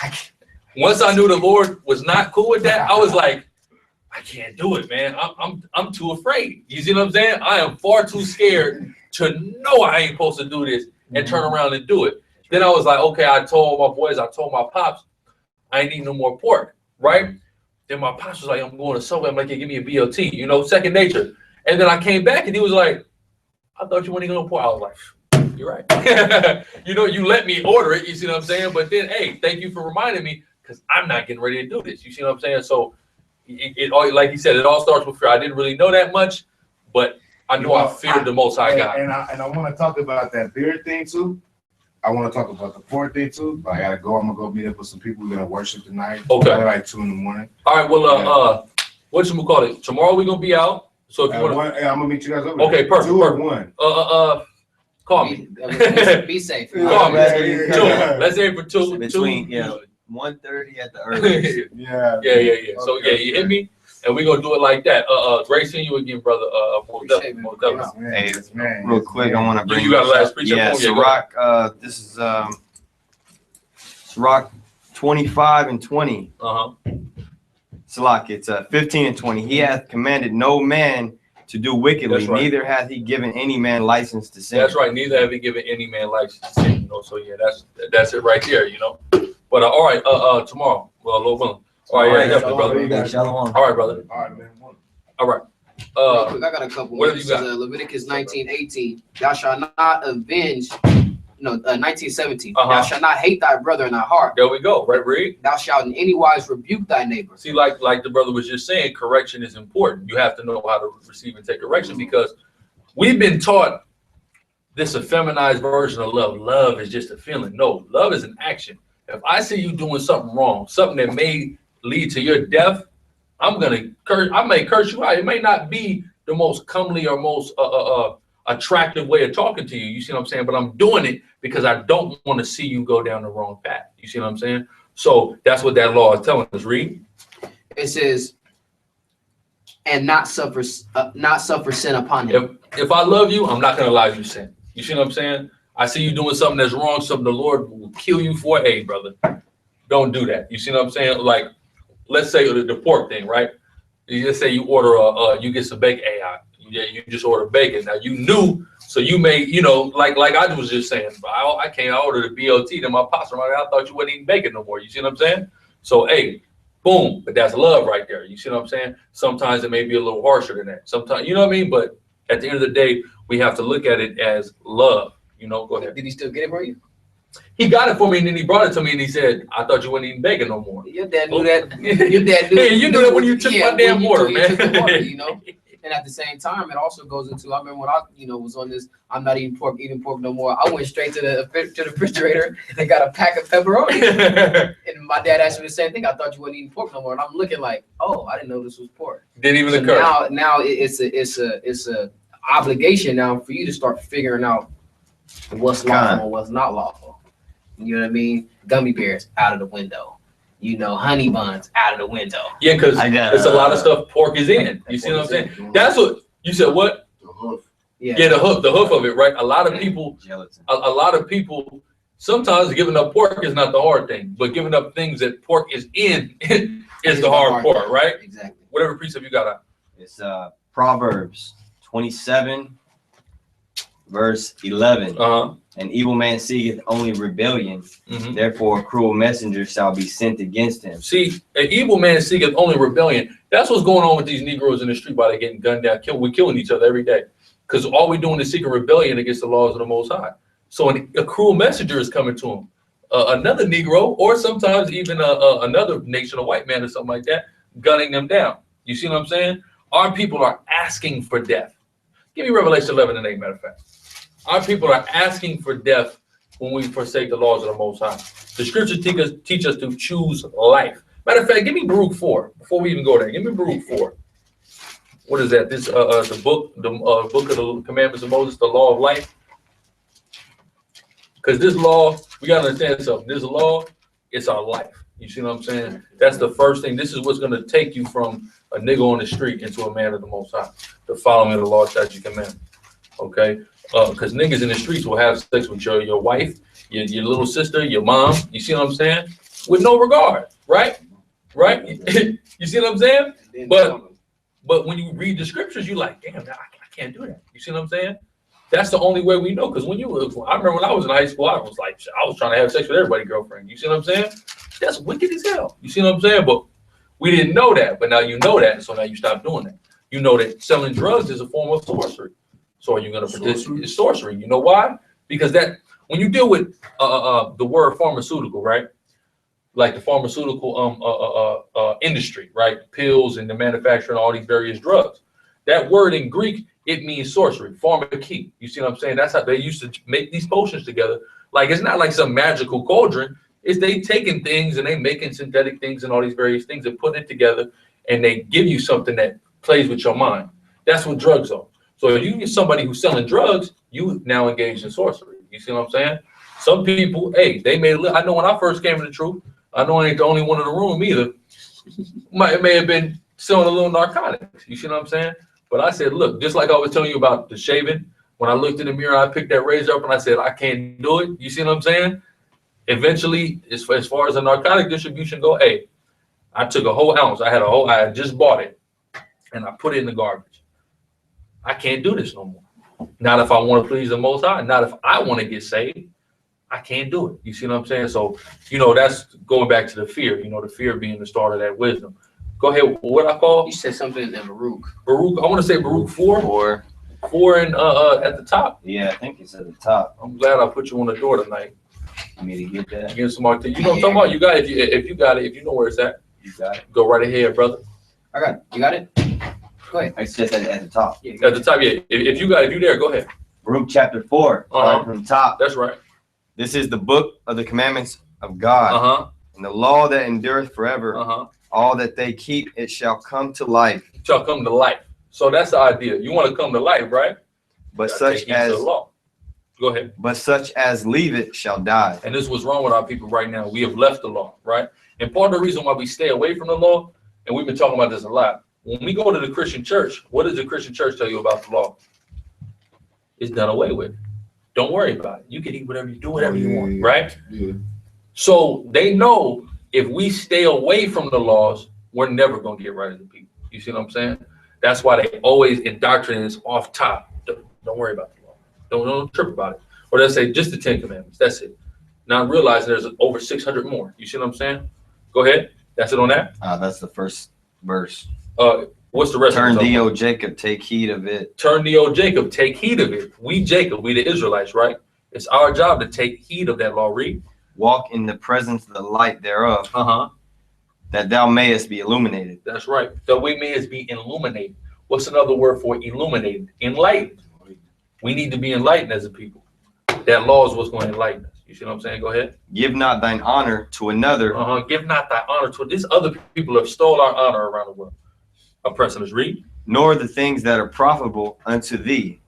Once I knew the Lord was not cool with that, I was like, I can't do it, man. I'm too afraid. You see what I'm saying? I am far too scared to know I ain't supposed to do this and turn around and do it. Then I was like, okay, I told my boys, I told my pops, I ain't eating no more pork, right? Then my pops was like, I'm going to Subway. I'm like, yeah, give me a BLT, second nature. And then I came back and he was like, I thought you weren't going to pork. I was like, you're right. You let me order it. You see what I'm saying? But then, hey, thank you for reminding me because I'm not getting ready to do this. You see what I'm saying? So it all, like you said, it all starts with fear. I didn't really know that much, but I knew I feared the Most High God. And I want to talk about that beard thing too. I want to talk about the pork thing too. But I gotta go. I'm gonna go meet up with some people. We're gonna worship tonight. Okay. Like 2 in the morning. All right. Well, what you gonna call it? Tomorrow we're gonna be out. So if you want to, I'm gonna meet you guys over. Okay, perfect. 2 or 1. Call me. Be safe. Call me. 2. Let's aim for 2. Between 1:30 at the earliest. Yeah. So you hit me, and we're gonna do it like that. Great seeing you again, brother. Hey, real quick, I want to bring you got a last preacher. Yeah, Sirach, this is Sirach 25 and 20. Salak, it's 15 and 20. He hath commanded no man to do wickedly, right. Neither hath he given any man license to sin. That's right. Neither have he given any man license to sin. So yeah, that's it right there. But all right. Tomorrow, well, Lord willing. All right, yeah, brother. Shalom. All right, brother. All right, man. All right. Real quick, I got a couple. What have you got? Leviticus 19:18. Thou shalt not avenge. 19:17. Thou shalt not hate thy brother in thy heart. There we go. Right, read. Thou shalt in any wise rebuke thy neighbor. See, like the brother was just saying, correction is important. You have to know how to receive and take correction because we've been taught this effeminized version of love. Love is just a feeling. No, love is an action. If I see you doing something wrong, something that may lead to your death, I may curse you out. It may not be the most comely or most attractive way of talking to you. You see what I'm saying? But I'm doing it because I don't want to see you go down the wrong path. You see what I'm saying? So that's what that law is telling us. Read. It says, and not suffer sin upon him. If I love you, I'm not going to allow you to sin. You see what I'm saying? I see you doing something that's wrong, something the Lord will kill you for. Hey, brother, don't do that. You see what I'm saying? Like, let's say the pork thing, right? You just say you order you get some bacon. Hey, you just order bacon. Now you knew, so you may, like I was just saying, I ordered a BLT. Then my pops were like, I thought you wasn't eating bacon no more. You see what I'm saying? So, hey, boom, but that's love right there. You see what I'm saying? Sometimes it may be a little harsher than that. Sometimes, you know what I mean? But at the end of the day, we have to look at it as love. Go ahead. Did he still get it for you? He got it for me, and then he brought it to me, and he said, I thought you wasn't eating bacon no more. Your dad knew that. Your dad knew. Hey, you knew that when you took my damn order, man. And at the same time, it also goes into, I remember when I, was on this, I'm not eating pork no more. I went straight to the refrigerator and got a pack of pepperoni. And my dad asked me the same thing. I thought you wasn't eating pork no more. And I'm looking like, oh, I didn't know this was pork. Didn't even occur. Now it's a obligation now for you to start figuring out what's lawful and what's not lawful. You know what I mean? Gummy bears out of the window. Honey buns out of the window. Yeah, because it's a lot of stuff pork is in. You see what I'm saying? That's what you said. What? The hoof. Yeah, the hoof of it, right? A lot of people, sometimes giving up pork is not the hard thing, but giving up things that pork is in is the hard part, right? Exactly. Whatever precept you got out. It's Proverbs 27, verse 11. An evil man seeketh only rebellion. Therefore, a cruel messenger shall be sent against him. See, an evil man seeketh only rebellion. That's what's going on with these Negroes in the street while they're getting gunned down. We're killing each other every day because all we're doing is seeking rebellion against the laws of the Most High. So a cruel messenger is coming to them. Another Negro, or sometimes even another nation, a white man or something like that, gunning them down. You see what I'm saying? Our people are asking for death. Give me Revelation 11 and 8, matter of fact. Our people are asking for death when we forsake the laws of the Most High. The scriptures teach us to choose life. Matter of fact, give me Baruch 4 before we even go there. Give me Baruch 4. What is that? This the book of the commandments of Moses, the law of life. Because this law, we gotta understand something. This law, it's our life. You see what I'm saying? That's the first thing. This is what's gonna take you from a nigga on the street into a man of the Most High. The following of the law, statutes, and commandments. Okay? Because niggas in the streets will have sex with your wife, your little sister, your mom. You see what I'm saying? With no regard, right? Right? You see what I'm saying? But when you read the scriptures, you're like, damn, I can't do that. You see what I'm saying? That's the only way we know. Because I remember when I was in high school, I was trying to have sex with everybody's girlfriend. You see what I'm saying? That's wicked as hell. You see what I'm saying? But we didn't know that. But now you know that. So now you stop doing that. You know that selling drugs is a form of sorcery. So are you going to participate in sorcery? You know why? Because that when you deal with the word pharmaceutical, right? Like the pharmaceutical industry, right? Pills and the manufacturing of all these various drugs. That word in Greek, it means sorcery, pharmakeia. You see what I'm saying? That's how they used to make these potions together. Like it's not like some magical cauldron. It's they taking things and they making synthetic things and all these various things and putting it together and they give you something that plays with your mind. That's what drugs are. So if you get somebody who's selling drugs, you now engage in sorcery. You see what I'm saying? Some people, hey, they may. I know when I first came to the truth, I know I ain't the only one in the room either. It may have been selling a little narcotics. You see what I'm saying? But I said, look, just like I was telling you about the shaving, when I looked in the mirror, I picked that razor up and I said, I can't do it. You see what I'm saying? Eventually, as far as the narcotic distribution go, hey, I took a whole ounce. I had just bought it and I put it in the garbage. I can't do this no more. Not if I want to please the Most High. Not if I want to get saved. I can't do it. You see what I'm saying? So, that's going back to the fear, the fear being the start of that wisdom. Go ahead. What I call? You said something in Baruch. Baruch. I want to say Baruch 4. 4 and at the top. Yeah, I think it's at the top. I'm glad I put you on the door tonight. You need to get that. Get some more. You know what I'm talking about? You got it. If you got it, if you know where it's at, You got it. go right ahead, brother. I got it. You got it? Go ahead. It's just at the top. Yeah, At the top, yeah. If you there, go ahead. Baruch chapter 4, from the top. That's right. This is the book of the commandments of God, and the law that endureth forever. All that they keep, it shall come to life. It shall come to life. So that's the idea. You want to come to life, right? But such as the law. Go ahead. But such as leave it shall die. And this is what's wrong with our people right now. We have left the law, right? And part of the reason why we stay away from the law, and we've been talking about this a lot. When we go to the Christian church, what does the Christian church tell you about the law? It's done away with. Don't worry about it. You can eat whatever you do, whatever you want, right? Yeah. So they know if we stay away from the laws, we're never going to get right as a people. You see what I'm saying? That's why they always indoctrinate us off top. Don't worry about the law. Don't trip about it. Or they'll say just the 10 commandments. That's it. Now realizing there's over 600 more. You see what I'm saying? Go ahead. That's it on that. That's the first verse. What's the rest? Turn thee, O Jacob, take heed of it. Turn thee, O Jacob, take heed of it. We Jacob, we the Israelites, right? It's our job to take heed of that law. Read. Walk in the presence of the light thereof, that thou mayest be illuminated. That's right. That we mayest be illuminated. What's another word for illuminated? Enlightened. We need to be enlightened as a people. That law is what's going to enlighten us. You see what I'm saying? Go ahead. Give not thine honor to another. Give not thy honor to these other people have stole our honor around the world. Oppressing us. Read. Nor the things that are profitable unto thee,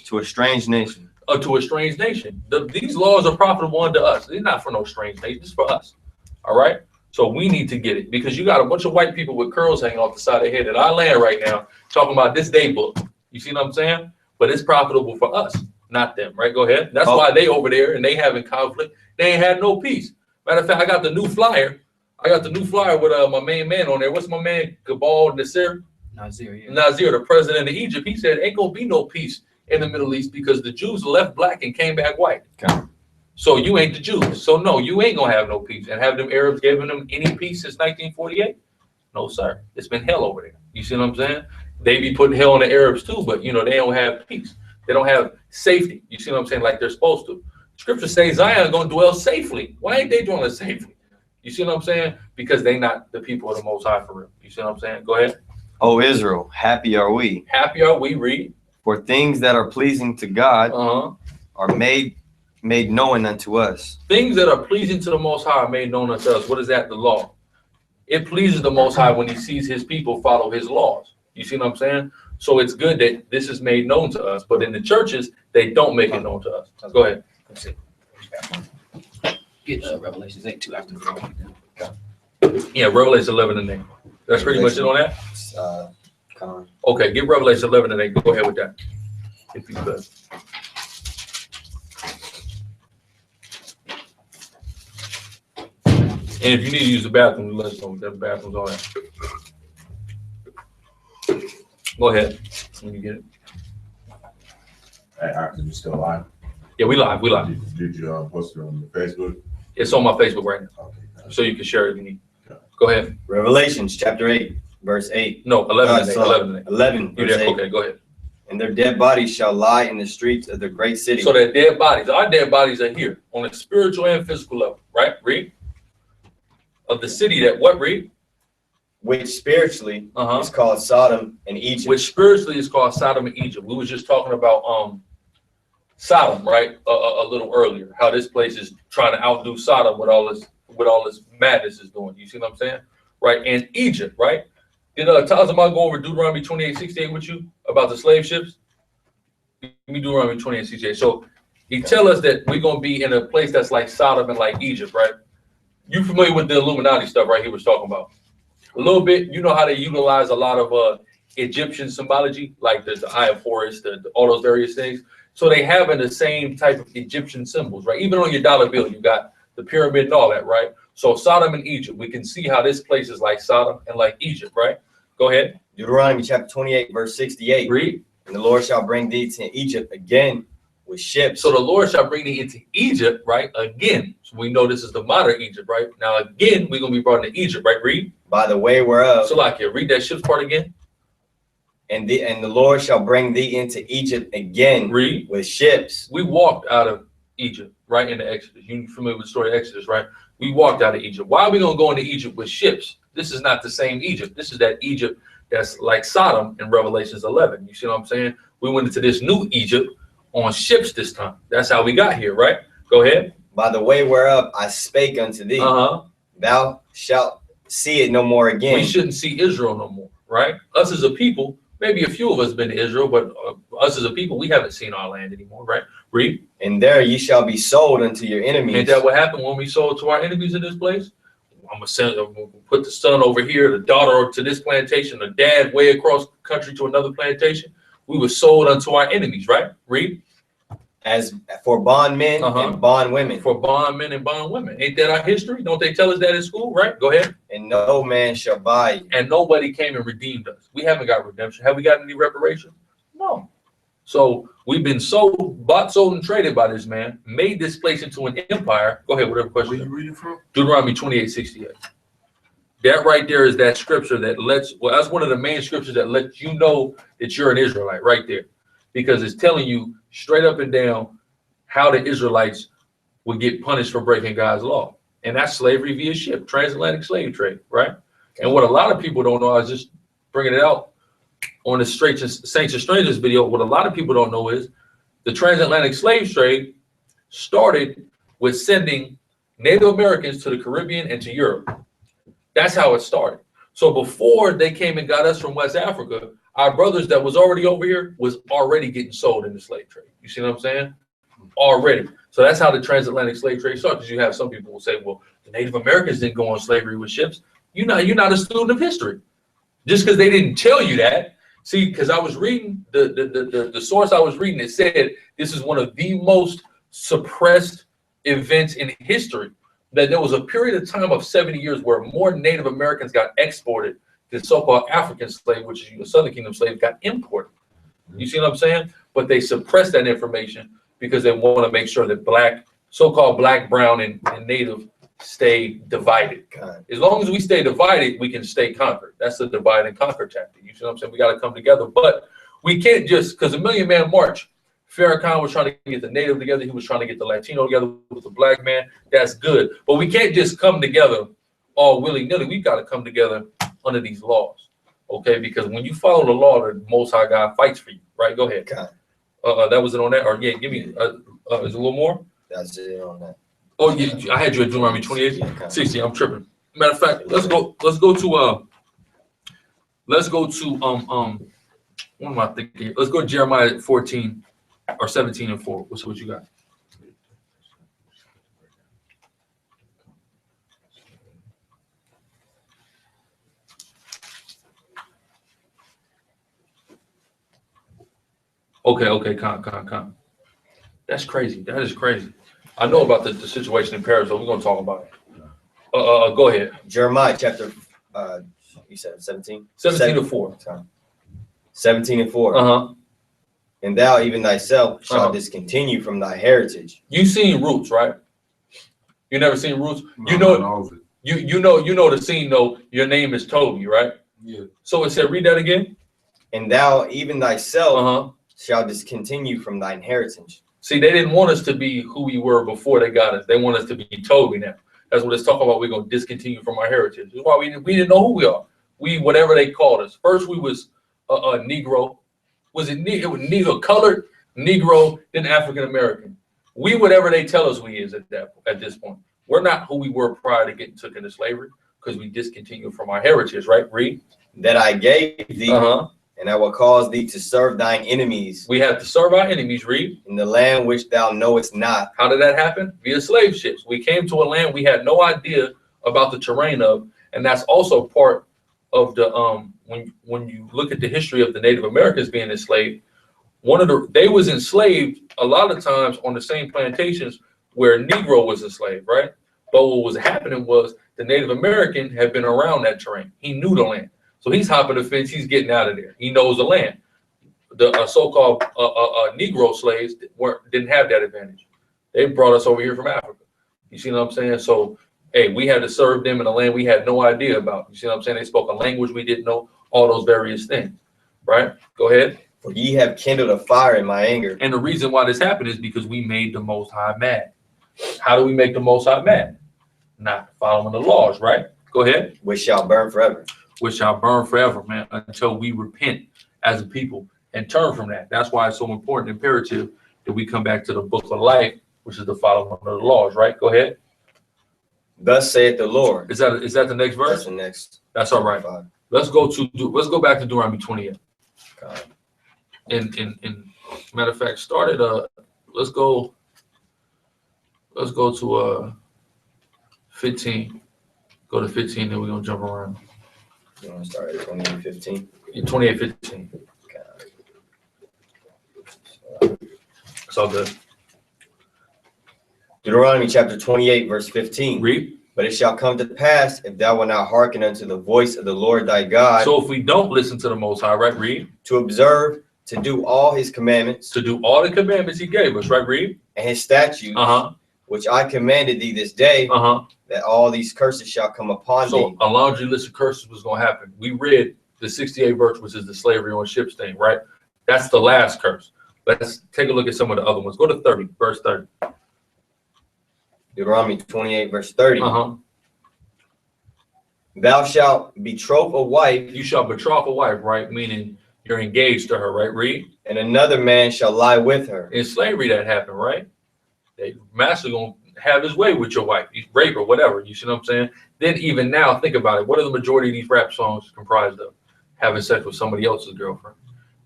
to a strange nation. To a strange nation. These laws are profitable unto us. They're not for no strange nation. It's for us. All right? So we need to get it because you got a bunch of white people with curls hanging off the side of their head in our land right now talking about this day book. You see what I'm saying? But it's profitable for us, not them, right? Go ahead. That's why they over there and they having conflict. They ain't had no peace. Matter of fact, I got the new flyer. With my main man on there. What's my man? Gabal Nasser? Nazir, yeah. Nazir, the president of Egypt. He said, ain't gonna be no peace in the Middle East because the Jews left black and came back white. Okay. So you ain't the Jews. So no, you ain't gonna have no peace. And have them Arabs giving them any peace since 1948? No, sir. It's been hell over there. You see what I'm saying? They be putting hell on the Arabs too, but they don't have peace. They don't have safety. You see what I'm saying? Like they're supposed to. Scripture says Zion is gonna dwell safely. Why ain't they dwelling safely? You see what I'm saying? Because they not the people of the Most High for real. You see what I'm saying? Go ahead. O Israel, happy are we. Happy are we, read. For things that are pleasing to God are made made known unto us. Things that are pleasing to the Most High are made known unto us. What is that? The law. It pleases the Most High when he sees his people follow his laws. You see what I'm saying? So it's good that this is made known to us. But in the churches, they don't make it known to us. Go ahead. Get Revelations 8 too after the Yeah, Revelation 11 and 8. That's pretty much it on that? Okay, get Revelation 11 and 8. Go ahead with that. If you could. And if you need to use the bathroom, let us know. The bathroom's on that. Go ahead when you get it. Hey, are you still live? Yeah, we live. Did you post it on Facebook? It's on my Facebook right now, Okay. so you can share it if you need. Go ahead. Revelations chapter 8, verse 8. No, 11 and 8. so 11 and 8. 11, You verse there? 8. Okay, go ahead. And their dead bodies shall lie in the streets of the great city. So their dead bodies, our dead bodies are here on a spiritual and physical level, right? Read. Of the city that what, read? Which spiritually Uh-huh. is called Sodom and Egypt. Which spiritually is called Sodom and Egypt. We was just talking about Sodom, right? A little earlier, how this place is trying to outdo Sodom with all this madness is doing. You see what I'm saying? Right? And Egypt, right? Did Tazama go over Deuteronomy 28:68 with you about the slave ships? Give me Deuteronomy 28:68. So he tell us that we're gonna be in a place that's like Sodom and like Egypt, right? You familiar with the Illuminati stuff, right? He was talking about a little bit. You know how they utilize a lot of Egyptian symbology, like the Eye of Horus, all those various things. So they having the same type of Egyptian symbols, right? Even on your dollar bill, you got the pyramid and all that, right? So Sodom and Egypt, we can see how this place is like Sodom and like Egypt, right? Go ahead. Deuteronomy chapter 28, verse 68. Read. And the Lord shall bring thee to Egypt again with ships. So the Lord shall bring thee into Egypt, right? Again. So we know this is the modern Egypt, right? Now again, we're gonna be brought into Egypt, right? Read. By the way whereof. So like here, read that ships part again. And the Lord shall bring thee into Egypt again Read. with ships. We walked out of Egypt, right, into Exodus. You familiar with the story of Exodus, right? We walked out of Egypt. Why are we going to go into Egypt with ships? This is not the same Egypt. This is that Egypt that's like Sodom in Revelations 11. You see what I'm saying? We went into this new Egypt on ships this time. That's how we got here, right? Go ahead. By the way whereof I spake unto thee, thou shalt see it no more again. We shouldn't see Israel no more, right? Us as a people, maybe a few of us have been to Israel, but us as a people, we haven't seen our land anymore, right? Read. And there ye shall be sold unto your enemies. Ain't that what happened when we sold to our enemies in this place? I'm gonna put the son over here, the daughter to this plantation, the dad way across the country to another plantation. We were sold unto our enemies, right? Read. As for bondmen and bondwomen. For bondmen and bondwomen. Ain't that our history? Don't they tell us that in school, right? Go ahead. And no man shall buy you. And nobody came and redeemed us. We haven't got redemption. Have we got any reparation? No. So we've been sold, bought, sold, and traded by this man, made this place into an empire. Go ahead, whatever question. Where you reading from? Deuteronomy 28:68. That right there is that scripture that that's one of the main scriptures that lets you know that you're an Israelite right there. Because it's telling you straight up and down how the Israelites would get punished for breaking God's law. And that's slavery via ship, transatlantic slave trade, right? And what a lot of people don't know, I was just bringing it out on the Saints and Strangers video, what a lot of people don't know is the transatlantic slave trade started with sending Native Americans to the Caribbean and to Europe. That's how it started. So before they came and got us from West Africa, our brothers that was already over here was already getting sold in the slave trade. You see what I'm saying? Already. So that's how the transatlantic slave trade started. Because you have some people who say, well, the Native Americans didn't go on slavery with ships. You're not a student of history. Just because they didn't tell you that. See, because I was reading the source I was reading, it said this is one of the most suppressed events in history. That there was a period of time of 70 years where more Native Americans got exported than so-called African slave, which is the Southern Kingdom slave, got imported. You see what I'm saying? But they suppressed that information because they want to make sure that so-called black, brown, and Native stay divided. As long as we stay divided, we can stay conquered. That's the divide and conquer tactic. You see what I'm saying? We got to come together, but we can't just, because the Million Man March, Farrakhan was trying to get the Native together. He was trying to get the Latino together with the black man. That's good. But we can't just come together all willy-nilly. We've got to come together under these laws, okay? Because when you follow the law, the Most High God fights for you, right? Go ahead. That was it on that? Or yeah, give me, is a little more? That's it on that. Oh, yeah, I had you at Deuteronomy 28, Yeah, kind of. 60. I'm tripping. Matter of fact, let's go to what am I thinking? Let's go to Jeremiah 14 or 17 and 4. What's what you got? Okay, con. That's crazy. That is crazy. I know about the situation in Paris, so we're gonna talk about it. Go ahead. Jeremiah chapter, you said 17? 17 to 4. 17 and 4. Uh-huh. And thou even thyself shalt discontinue from thy heritage. You seen Roots, right? You never seen Roots? No, You know, not all of it. you know the scene though. Your name is Toby, right? Yeah. So it said, read that again. And thou even thyself Uh-huh. shalt discontinue from thine heritage. See, they didn't want us to be who we were before they got us. They want us to be Toby now. That's what it's talking about. We're gonna discontinue from our heritage. That's why we didn't know who we are. We whatever they called us. First we was a Negro. Was it Negro, colored Negro, then African American? We whatever they tell us we is at this point. We're not who we were prior to getting taken into slavery because we discontinued from our heritage, right? Read. That I gave thee, and I will cause thee to serve thine enemies. We have to serve our enemies, read. In the land which thou knowest not. How did that happen? Via slave ships. We came to a land we had no idea about the terrain of, and that's also part of the when you look at the history of the Native Americans being enslaved, they was enslaved a lot of times on the same plantations where Negro was enslaved, right? But what was happening was the Native American had been around that terrain. He knew the land. So he's hopping the fence, he's getting out of there. He knows the land. The so-called Negro slaves didn't have that advantage. They brought us over here from Africa. You see what I'm saying? So, hey, we had to serve them in a land we had no idea about. You see what I'm saying? They spoke a language we didn't know, all those various things, right? Go ahead. For ye have kindled a fire in my anger. And the reason why this happened is because we made the Most High mad. How do we make the Most High mad? Not following the laws, right? Go ahead. Which shall burn forever. Which shall burn forever, man, until we repent as a people and turn from that. That's why it's so important, imperative that we come back to the book of life, which is the following of the laws, right? Go ahead. Thus saith the Lord. Is that the next verse? That's the next. That's all right. Let's go back to Deuteronomy 28. And matter of fact, let's go to 15. Go to 15, then we're gonna jump around. You want to start at 28:15? 28:15. It's all good. Deuteronomy chapter 28, verse 15. Read. But it shall come to pass, if thou wilt not hearken unto the voice of the Lord thy God. So if we don't listen to the Most High, right? Read. To observe, to do all his commandments. To do all the commandments he gave us, right? Read. And his statutes. Which I commanded thee this day. That all these curses shall come upon thee. So a laundry list of curses was going to happen. We read the 68th verse, which is the slavery on ships thing, right? That's the last curse. Let's take a look at some of the other ones. Go to 30, verse 30. Deuteronomy 28, verse 30. Thou shalt betroth a wife. You shall betroth a wife, right? Meaning you're engaged to her, right? Read. And another man shall lie with her. In slavery, that happened, right? The master going to have his way with your wife, rape or whatever. You see what I'm saying? Then even now, think about it. What are the majority of these rap songs comprised of? Having sex with somebody else's girlfriend,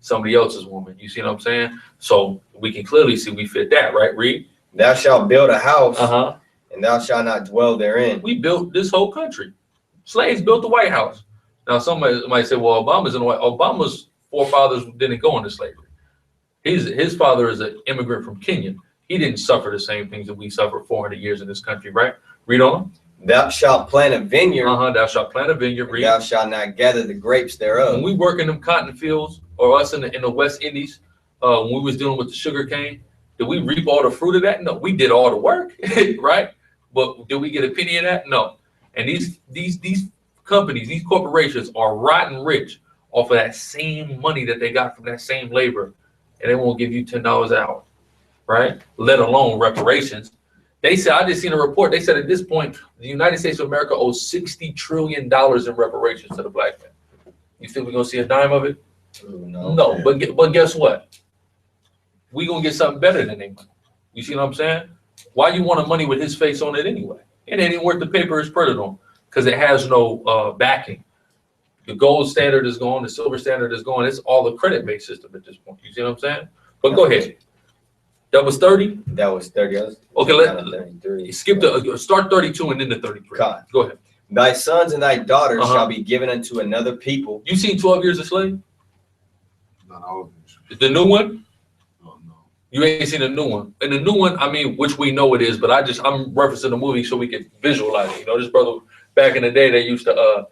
somebody else's woman. You see what I'm saying? So we can clearly see we fit that, right? Read. Thou shalt build a house, and thou shalt not dwell therein. We built this whole country. Slaves built the White House. Now somebody might say, well, Obama's in the White. Obama's forefathers didn't go into slavery. His father is an immigrant from Kenya. He didn't suffer the same things that we suffered 400 years in this country, right? Read on. Thou shalt plant a vineyard. Thou shalt plant a vineyard. Read. Thou shalt not gather the grapes thereof. When we work in them cotton fields, or us in the West Indies, when we was dealing with the sugar cane, did we reap all the fruit of that? No, we did all the work, right? But did we get a penny of that? No. And these companies, these corporations are rotten rich off of that same money that they got from that same labor, and they won't give you $10 an hour, right? Let alone reparations. They said, I just seen a report. They said at this point, the United States of America owes $60 trillion in reparations to the black man. You think we're gonna see a dime of it? No. But guess what? We gonna get something better than they money. You see what I'm saying? Why you want a money with his face on it anyway? It ain't even worth the paper it's printed on because it has no backing. The gold standard is gone. The silver standard is gone. It's all a credit-based system at this point. You see what I'm saying? But go ahead. That was 30? That was 30. Okay, let's skip the start 32 and then the 33. God. Go ahead. Thy sons and thy daughters shall be given unto another people. You seen 12 Years a Slave? Not all of it. The new one? Oh, no. You ain't seen the new one. And the new one, I mean, which we know it is, but I'm referencing the movie so we can visualize it. You know, this brother back in the day, they used to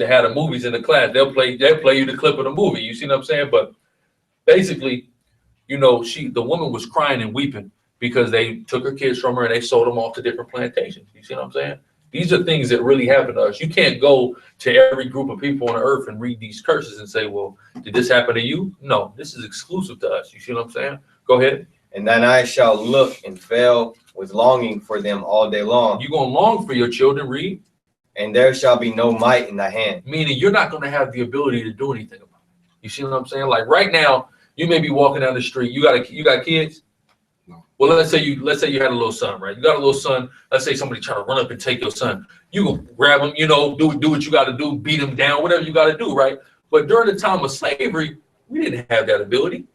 have the movies in the class. They'll play you the clip of the movie. You see what I'm saying? But basically, you know, the woman was crying and weeping because they took her kids from her and they sold them off to different plantations. You see what I'm saying? These are things that really happen to us. You can't go to every group of people on the earth and read these curses and say, well, did this happen to you? No, this is exclusive to us. You see what I'm saying? Go ahead. And thine eyes shall look and fail with longing for them all day long. You're going to long for your children, read. And there shall be no might in thy hand. Meaning you're not going to have the ability to do anything about it. You see what I'm saying? Like right now, you may be walking down the street. You got kids? No. Well, let's say you had a little son, right? You got a little son. Let's say somebody try to run up and take your son. You go grab him, you know, do what you got to do, beat him down, whatever you got to do, right? But during the time of slavery, we didn't have that ability.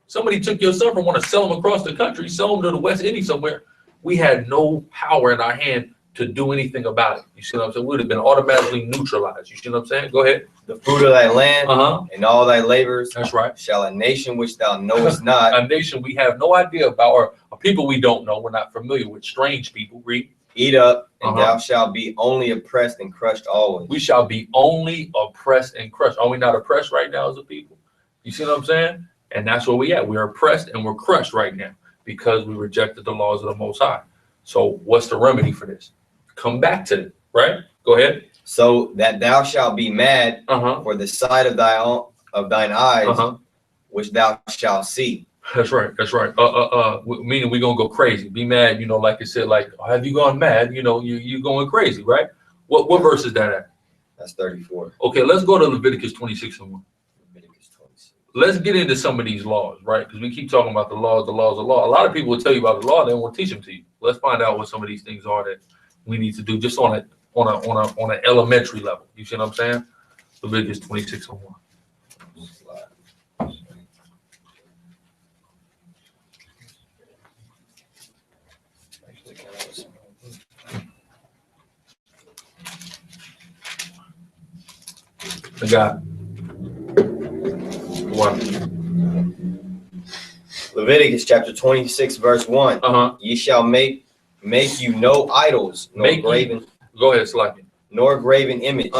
Somebody took your son and want to sell him across the country, sell him to the West Indies somewhere. We had no power in our hand to do anything about it. You see what I'm saying? We would have been automatically neutralized. You see what I'm saying? Go ahead. The fruit of thy land and all thy labors. That's right. Shall a nation which thou knowest not. A nation we have no idea about, or a people we don't know. We're not familiar with. Strange people. Read. Eat up, and thou shalt be only oppressed and crushed always. We shall be only oppressed and crushed. Are we not oppressed right now as a people? You see what I'm saying? And that's where we at. We're oppressed and we're crushed right now because we rejected the laws of the Most High. So what's the remedy for this? Come back to it, right? Go ahead. So that thou shalt be mad for the sight of thine eyes, which thou shalt see. That's right. That's right. Meaning we're gonna go crazy. Be mad, you know, like I said, like, have you gone mad? You know, you going crazy, right? What verse is that at? That's 34. Okay, let's go to Leviticus 26:1. Leviticus 26. Let's get into some of these laws, right? Because we keep talking about the laws. A lot of people will tell you about the law, they won't teach them to you. Let's find out what some of these things are that we need to do just on an elementary level. You see what I'm saying? Leviticus 26:1. I got one. Leviticus chapter 26, verse 1. Ye shall make you no idols, nor graven. Go ahead, Slacky. Nor graven image.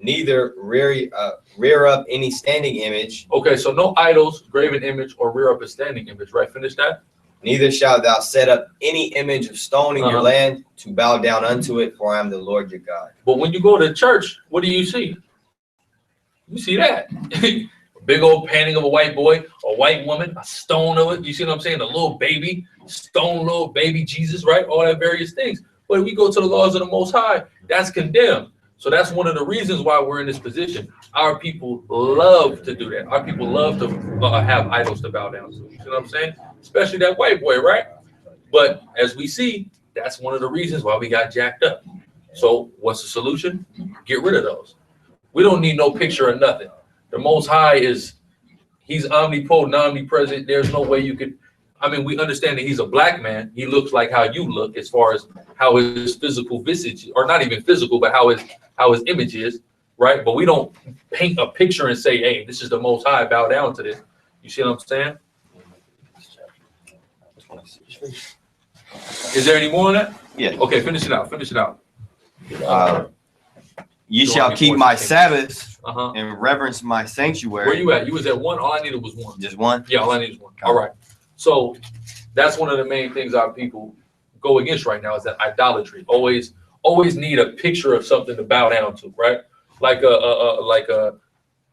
Neither rear up any standing image. Okay, so no idols, graven image, or rear up a standing image, right? Finish that. Neither shalt thou set up any image of stone in your land to bow down unto it, for I am the Lord your God. But when you go to church, what do you see? You see that. Big old painting of a white boy, a white woman, a stone of it. You see what I'm saying? A little baby, stone little baby Jesus, right? All that various things. But if we go to the laws of the Most High, that's condemned. So that's one of the reasons why we're in this position. Our people love to do that. Our people love to have idols to bow down to. You see what I'm saying? Especially that white boy, right? But as we see, that's one of the reasons why we got jacked up. So what's the solution? Get rid of those. We don't need no picture or nothing. The Most High he's omnipotent, omnipresent. There's no way you could, I mean, we understand that he's a black man. He looks like how you look as far as how his physical visage, or not even physical, but how his image is, right? But we don't paint a picture and say, hey, this is the Most High, bow down to this. You see what I'm saying? Is there any more on that? Yeah. Okay, finish it out. Finish it out. Ye shall keep my Sabbaths and reverence my sanctuary. Where you at? You was at one. All I needed was one. Just one? Yeah, all I needed was one. All right. So that's one of the main things our people go against right now is that idolatry. Always need a picture of something to bow down to, right? Like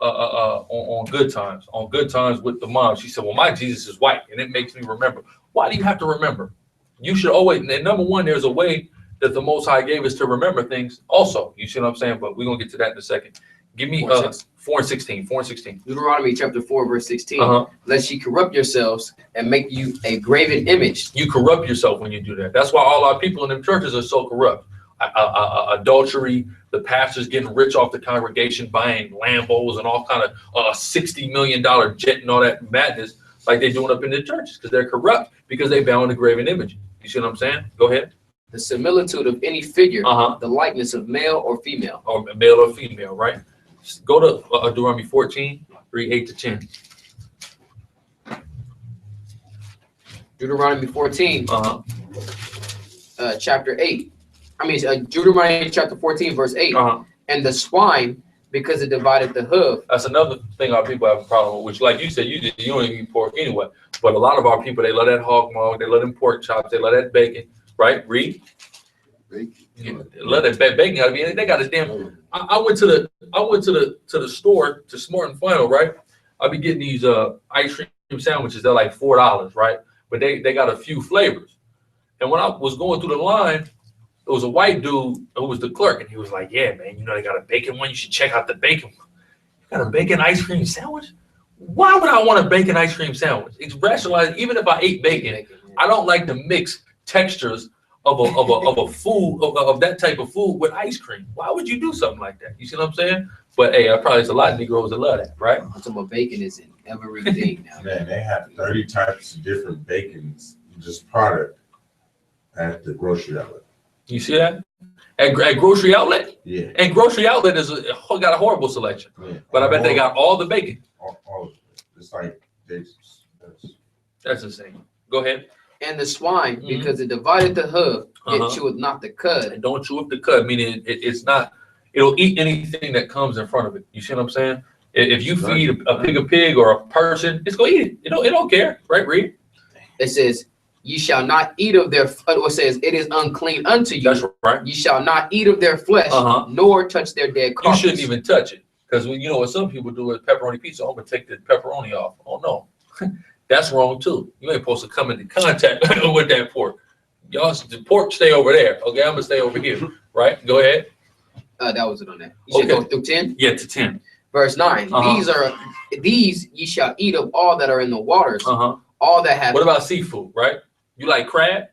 on Good Times. On Good Times with the mom, she said, well, my Jesus is white, and it makes me remember. Why do you have to remember? You should always, and number one, there's a way that the Most High gave us to remember things also. You see what I'm saying? But we're going to get to that in a second. Give me 4 and 16. 4 and 16. Deuteronomy chapter 4, verse 16. Lest ye corrupt yourselves and make you a graven image. You corrupt yourself when you do that. That's why all our people in them churches are so corrupt. Adultery, the pastors getting rich off the congregation, buying Lambos and all kind of $60 million jet and all that madness like they're doing up in the churches because they're corrupt because they bow in the graven image. You see what I'm saying? Go ahead. The similitude of any figure, the likeness of male or female. Or male or female, right? Go to Deuteronomy 14, read 8 to 10. Deuteronomy 14, chapter 8. Deuteronomy chapter 14, verse 8. And the swine, because it divided the hoof. That's another thing our people have a problem with, which, like you said, you don't even eat pork anyway. But a lot of our people, they love that hog maw, they love them pork chops, they love that bacon, right? Read. Bacon. Yeah, they love that bacon. I mean, they got this damn. I went to the store to Smart and Final, right? I be getting these ice cream sandwiches. They're like $4, right? But they got a few flavors. And when I was going through the line, it was a white dude who was the clerk, and he was like, "Yeah, man, you know they got a bacon one. You should check out the bacon one. You got a bacon ice cream sandwich? Why would I want a bacon ice cream sandwich? It's rationalized. Even if I ate bacon, I don't like to mix textures of a food of that type of food with ice cream. Why would you do something like that? You see what I'm saying? But hey, probably it's a lot of Negroes that love that, right? So bacon is in everything now. Man, they have 30 types of different bacons, just product at the grocery outlet. You see that? At grocery outlet? Yeah. And grocery outlet got a horrible selection. Yeah. But I bet they got all the bacon. All of it. It's like that's insane. Go ahead. And the swine, because it divided the hoof, it cheweth not the cud. And don't chew up the cud, meaning it's not, it'll eat anything that comes in front of it. You see what I'm saying? If you feed a pig or a person, it's gonna eat it. It don't care, right? Read. It says, "Ye shall not eat of their." It says, "It is unclean unto you." That's right. Ye shall not eat of their flesh, nor touch their dead carcass. You shouldn't even touch it, because you know what some people do with pepperoni pizza. I'm gonna take the pepperoni off. Oh no, that's wrong too. You ain't supposed to come into contact with that pork. Y'all, the pork stay over there. Okay, I'm gonna stay over here. Right? Go ahead. That was it on that. You should go through 10. Yeah, to 10. Verse 9. These ye shall eat of all that are in the waters. All that have. What about seafood? Right? You like crab?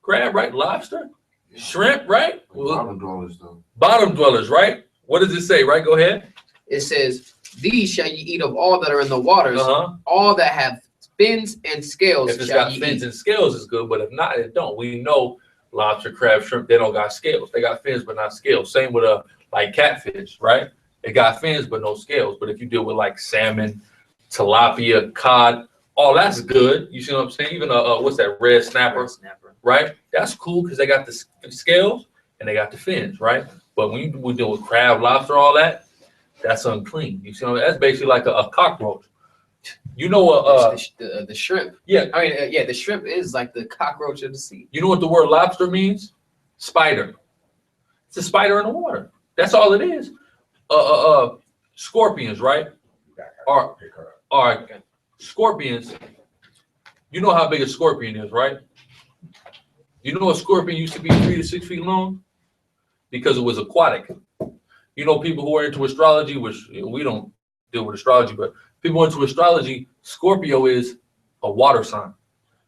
Crab, right? Lobster? Shrimp, right? Bottom dwellers, though. Bottom dwellers, right? What does it say, right? Go ahead. It says, "These shall ye eat of all that are in the waters. All that have fins and scales if it's got fins and scales, it's good. But if not, it don't. We know lobster, crab, shrimp, they don't got scales. They got fins, but not scales. Same with like catfish, right? They got fins, but no scales. But if you deal with like salmon, tilapia, cod, all that's good. You see what I'm saying? Even what's that, red snapper, right? That's cool because they got the scales and they got the fins, right? But when we deal with crab, lobster, all that, that's unclean. You see what I'm saying? That's basically like a cockroach. You know the shrimp. Yeah, the shrimp is like the cockroach of the sea. You know what the word lobster means? Spider. It's a spider in the water. That's all it is. Scorpions, right? Are scorpions. You know how big a scorpion is, right? You know a scorpion used to be 3 to 6 feet long because it was aquatic. You know, people who are into astrology, which we don't deal with astrology, but people into astrology, Scorpio is a water sign.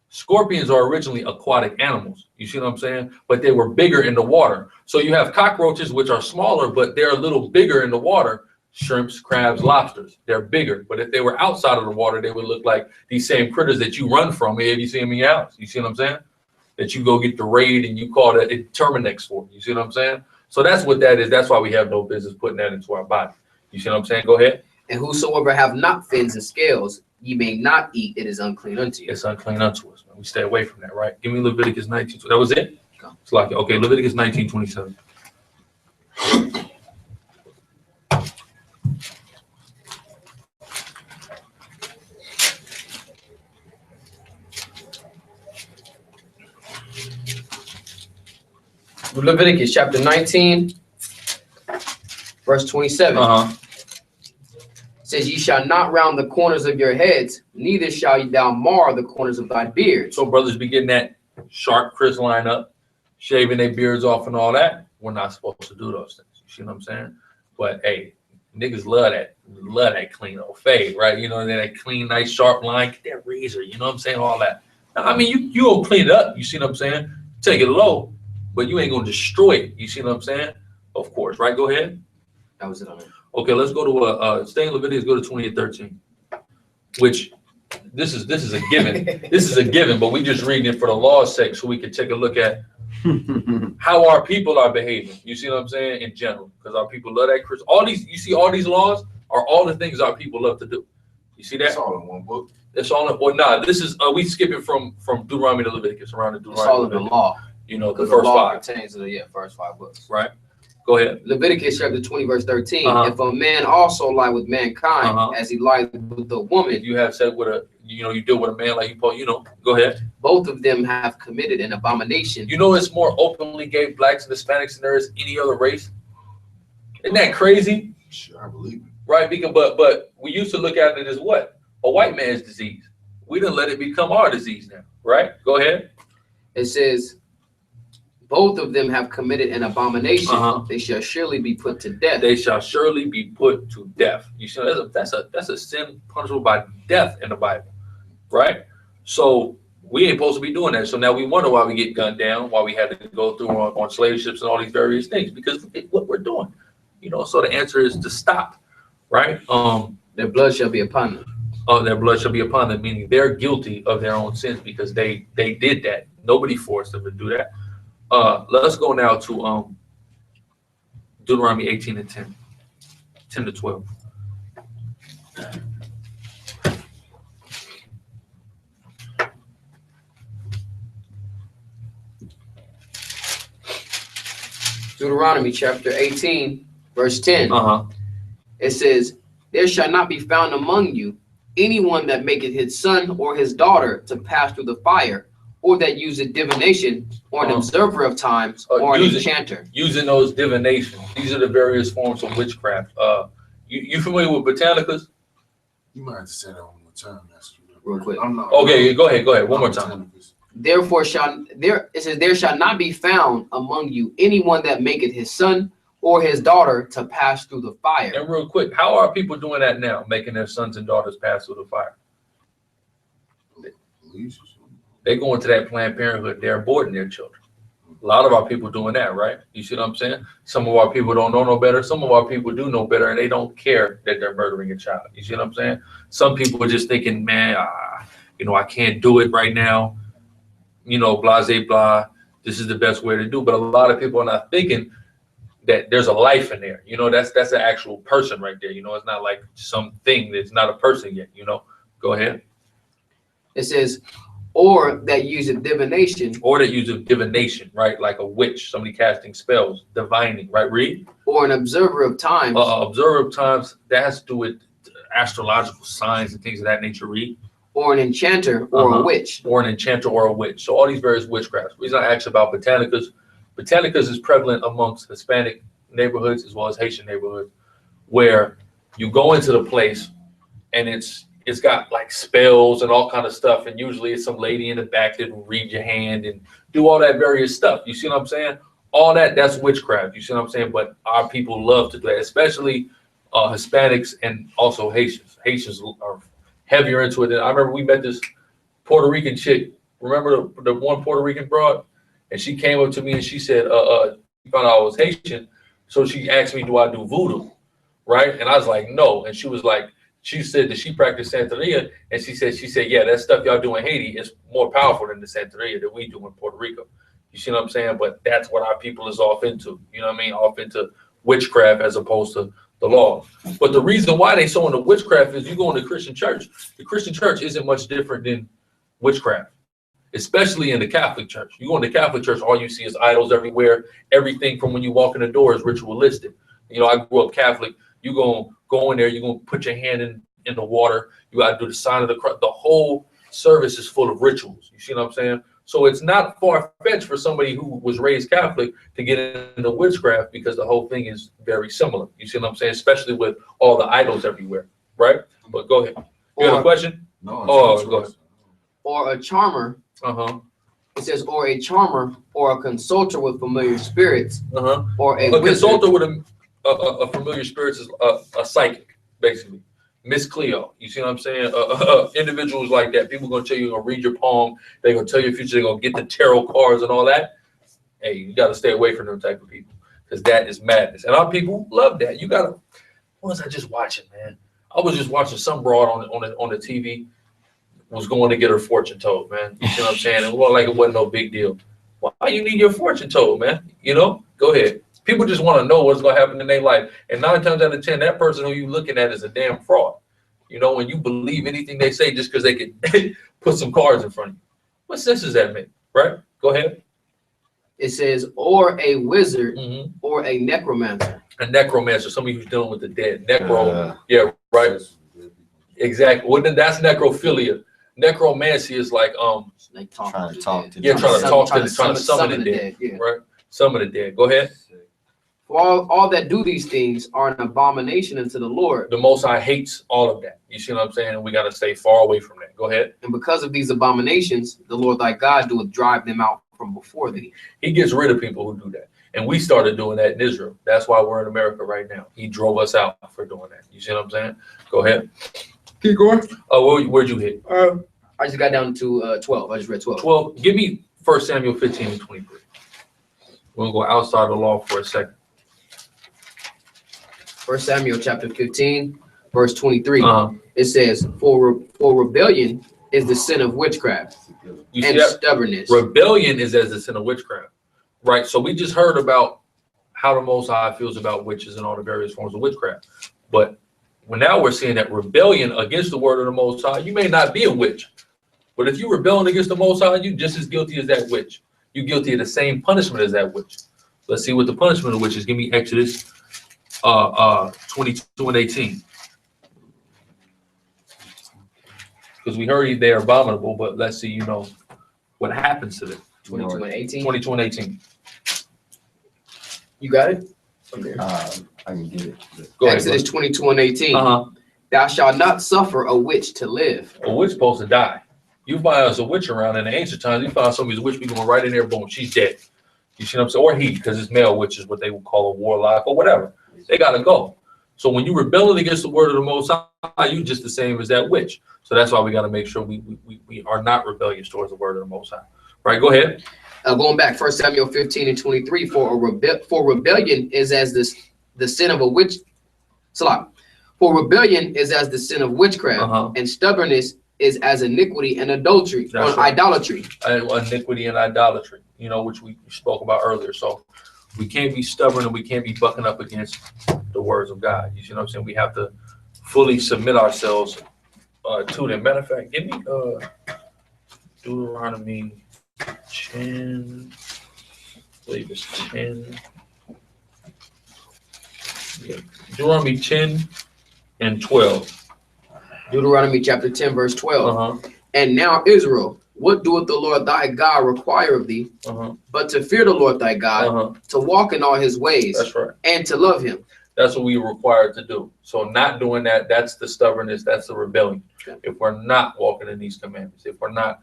Scorpions are originally aquatic animals. You see what I'm saying? But they were bigger in the water. So you have cockroaches, which are smaller, but they're a little bigger in the water. Shrimps, crabs, lobsters, they're bigger. But if they were outside of the water, they would look like these same critters that you run from if you see them in your house. You see what I'm saying? That you go get the raid and you call that it Terminex for. You see what I'm saying? So that's what that is. That's why we have no business putting that into our body. You see what I'm saying? Go ahead. And whosoever have not fins and scales, ye may not eat. It is unclean unto you. It's unclean unto us. Man. We stay away from that, right? Give me Leviticus 19. So that was it? It's like, okay, Leviticus 19:27. Leviticus chapter 19, verse 27. Says, "Ye shall not round the corners of your heads, neither shall thou mar the corners of thy beard." So brothers be getting that sharp, crisp line up, shaving their beards off and all that. We're not supposed to do those things. You see what I'm saying? But hey, Niggas love that clean old fade, right? You know, and then that clean, nice, sharp line, get that razor, you know what I'm saying? All that. I mean, you gonna clean it up, you see what I'm saying? Take it low, but you ain't gonna destroy it, you see what I'm saying? Of course, right? Go ahead. That was it on it. Okay, let's go to stay in Leviticus, go to 28:13, which this is a given. This is a given, but we just reading it for the law's sake so we can take a look at how our people are behaving. You see what I'm saying? In general, because our people love that. All these, you see, all these laws are all the things our people love to do. You see that? That's all in one book. That's all. Well, nah, this is we skipping from Deuteronomy to Leviticus around the Deuteronomy. It's all of the law. You know, the Because first the law five. pertains to the first 5 books. Right. Go ahead. Leviticus chapter 20, verse 13. Uh-huh. If a man also lie with mankind, Uh-huh. as he lied with the woman, If you have said with a, you know, you deal with a man like you know, go ahead. both of them have committed an abomination. You know, it's more openly gay blacks and Hispanics than there is any other race. Isn't that crazy? Sure, I believe it. Right? Because but we used to look at it as what? A white man's disease. We didn't let it become our disease now. Right? Go ahead. It says, both of them have committed an abomination. Uh-huh. They shall surely be put to death. They shall surely be put to death. You see, that's a sin punishable by death in the Bible. Right? So we ain't supposed to be doing that. So now we wonder why we get gunned down, why we had to go through on slave ships and all these various things, because what we're doing. You know, so the answer is to stop. Right? Their blood shall be upon them. Their blood shall be upon them, meaning they're guilty of their own sins because they did that. Nobody forced them to do that. Let's go now to Deuteronomy 18 and 10. 10 to 12. Deuteronomy chapter 18, verse 10. It says, there shall not be found among you anyone that maketh his son or his daughter to pass through the fire, or that useth divination, or an observer of times, or an enchanter. Using those divinations. These are the various forms of witchcraft. You familiar with Britannicas? You might have to say that one more time. That's Real quick. I'm not. Okay, go ahead. One more time. Therefore it says, there shall not be found among you anyone that maketh his son or his daughter to pass through the fire. And real quick, how are people doing that now, making their sons and daughters pass through the fire? They go into that Planned Parenthood, they're aborting their children. A lot of our people doing that, right? You see what I'm saying? Some of our people don't know no better. Some of our people do know better, and they don't care that they're murdering a child. You see what I'm saying? Some people are just thinking, man, you know, I can't do it right now. You know, blah, blah. This is the best way to do. But a lot of people are not thinking that there's a life in there. You know, that's an actual person right there. You know, it's not like something that's not a person yet. You know, go ahead. It says, or that useth divination. Or that useth divination, right? Like a witch, somebody casting spells, divining, right? Read. Or an observer of times. Observer of times, that has to do with astrological signs and things of that nature. Read. Or an enchanter or a witch. Or an enchanter or a witch. So all these various witchcrafts. The reason I asked about Botanicas, Botanicas is prevalent amongst Hispanic neighborhoods as well as Haitian neighborhoods, where you go into the place and it's got like spells and all kind of stuff, and usually it's some lady in the back that will read your hand and do all that various stuff. You see what I'm saying? All that's witchcraft. You see what I'm saying? But our people love to do that, especially Hispanics and also Haitians. Haitians are heavier into it. And I remember we met this Puerto Rican chick. Remember the one Puerto Rican broad? And she came up to me and she said, she found out I was Haitian. So she asked me, do I do voodoo? Right? And I was like, no. And she was like, she said that she practiced Santeria. And she said, yeah, that stuff y'all do in Haiti is more powerful than the Santeria that we do in Puerto Rico. You see what I'm saying? But that's what our people is off into. You know what I mean? Off into witchcraft as opposed to the law. But the reason why they so into witchcraft is you go in the Christian church. The Christian church isn't much different than witchcraft, especially in the Catholic church. You go in the Catholic church, all you see is idols everywhere. Everything from when you walk in the door is ritualistic. You know, I grew up Catholic. You go in there, you're going to put your hand in the water. You got to do the sign of the cross. The whole service is full of rituals. You see what I'm saying? So it's not far-fetched for somebody who was raised Catholic to get into witchcraft, because the whole thing is very similar. You see what I'm saying? Especially with all the idols everywhere, right? But go ahead. You got a question? No. Go ahead. Or a charmer. It says, or a charmer, or a consulter with familiar spirits, or a consulter with a familiar spirit is a psychic, basically. Miss Cleo, you see what I'm saying? Individuals like that, people gonna tell you, gonna read your palm, they're gonna tell you your future, they're gonna get the tarot cards and all that. Hey, you gotta stay away from them type of people, because that is madness. And our people love that. You gotta. What was I just watching, man? I was just watching some broad on the TV was going to get her fortune told, man. You see what I'm saying? It was like it wasn't no big deal. Why you need your fortune told, man? You know, go ahead. People just want to know what's going to happen in their life. And 9 times out of 10, that person who you looking at is a damn fraud. You know, when you believe anything they say just because they could put some cards in front of you. What sense does that make, right? Go ahead. It says, or a wizard or a necromancer. A necromancer, somebody who's dealing with the dead. Yeah, right. Exactly. Well, then that's necrophilia. Necromancy is like trying to talk to trying to summon the dead. Yeah. Right. Summon the dead. Go ahead. For all that do these things are an abomination unto the Lord. The Most High hates all of that. You see what I'm saying? We got to stay far away from that. Go ahead. And because of these abominations, the Lord thy God doeth drive them out from before thee. He gets rid of people who do that. And we started doing that in Israel. That's why we're in America right now. He drove us out for doing that. You see what I'm saying? Go ahead. Keep going. Oh, where'd you hit? I just got down to 12. I just read 12. 12. Give me 1 Samuel 15 and 23. We'll go outside the law for a second. 1 Samuel chapter 15, verse 23. It says, for rebellion is the sin of witchcraft and stubbornness. Rebellion is as the sin of witchcraft. Right. So we just heard about how the Most High feels about witches and all the various forms of witchcraft. But now we're seeing that rebellion against the word of the Most High, you may not be a witch, but if you're rebelling against the Most High, you're just as guilty as that witch. You're guilty of the same punishment as that witch. Let's see what the punishment of witch is. Give me Exodus 22 and 18. Because we heard they're abominable, but let's see, what happens to them. 22 and 18. 22 and 18. You got it? I can get it. Go ahead, Exodus 22 and 18. Thou shalt not suffer a witch to live. A witch supposed to die. You find us a witch around in the ancient times, you find somebody's witch, we going right in there, boom, she's dead. You see what I'm saying? Or he, because it's male witch is what they would call a warlock or whatever. They got to go. So when you rebelling against the word of the Most High, you just the same as that witch. So that's why we got to make sure we are not rebellious towards the word of the Most High. Right, go ahead. Going back, 1 Samuel 15 and 23, for rebellion is as the sin of a witch. For rebellion is as the sin of witchcraft, and stubbornness is as iniquity and adultery, or right. Idolatry. Iniquity and idolatry, which we spoke about earlier. So we can't be stubborn and we can't be bucking up against the words of God. You see what I'm saying? We have to fully submit ourselves to them. Matter of fact, give me Deuteronomy 10, I believe it's 10. Yeah. Deuteronomy 10 and 12. Deuteronomy chapter 10, verse 12. And now, Israel, what doeth the Lord thy God require of thee, but to fear the Lord thy God, to walk in all his ways, that's right, and to love him. That's what we are required to do. So not doing that, that's the stubbornness, that's the rebellion. Okay. If we're not walking in these commandments, if we're not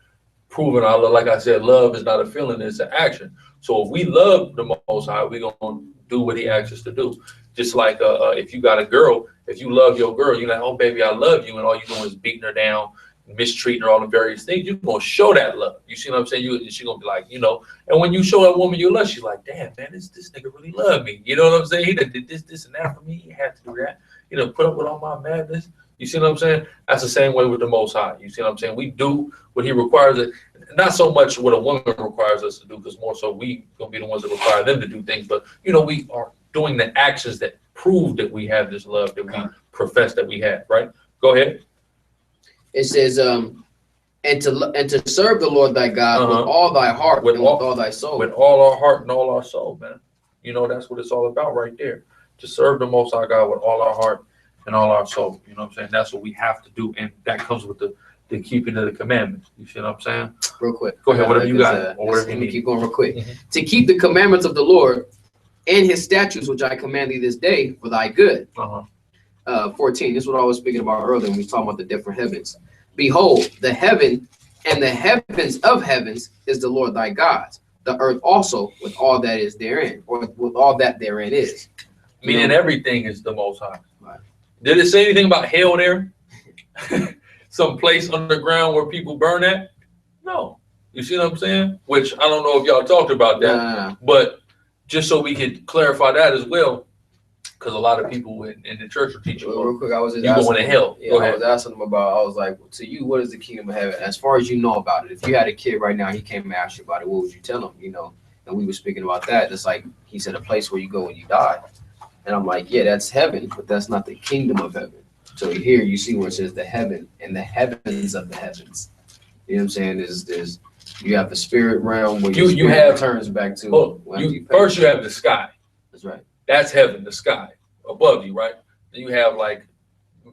proving our love, like I said, love is not a feeling, it's an action. So if we love the Most High, we're going to do what he asks us to do. Just like if you got a girl, if you love your girl, you're like, oh, baby, I love you. And all you're doing is beating her down, mistreating her, all the various things. You're going to show that love. You see what I'm saying? She's going to be like, and when you show a woman your love, she's like, damn, man, this nigga really love me. You know what I'm saying? He did this, and that for me. He had to do that. Put up with all my madness. You see what I'm saying? That's the same way with the Most High. You see what I'm saying? We do what he requires. Not so much what a woman requires us to do, because more so we going to be the ones that require them to do things. But, we are doing the actions that prove that we have this love, that we profess that we have, right? Go ahead. It says, and to serve the Lord thy God with all thy heart and with all thy soul. With all our heart and all our soul, man. That's what it's all about right there. To serve the Most High God with all our heart and all our soul. You know what I'm saying? That's what we have to do. And that comes with the keeping of the commandments. You see what I'm saying? Real quick. Go ahead, whatever you got. Or whatever you need. Keep going real quick. To keep the commandments of the Lord and his statutes, which I command thee this day for thy good. 14, this is what I was speaking about earlier when we were talking about the different heavens. Behold, the heaven and the heavens of heavens is the Lord thy God. The earth also with all that is therein, or with all that therein is. Meaning everything is the Most High. Right. Did it say anything about hell there? Some place underground where people burn at? No. You see what I'm saying? Which I don't know if y'all talked about that, No. but just so we could clarify that as well, because a lot of people in the church will teach you, Well, real quick, I was just you asking going to him- hell. Yeah, Go I ahead. was asking him about. I was like, to you, what is the kingdom of heaven? As far as you know about it, if you had a kid right now, he came and asked you about it, what would you tell him? You know, and we were speaking about that. Just like he said, a place where you go when you die. And I'm like, yeah, that's heaven, but that's not the kingdom of heaven. So here you see where it says the heaven and the heavens of the heavens. You know what I'm saying? There's you have the spirit realm where your You spirit have- returns back to. Well, after you, pay. first you have the sky. That's right. That's heaven, the sky above you, right? Then you have like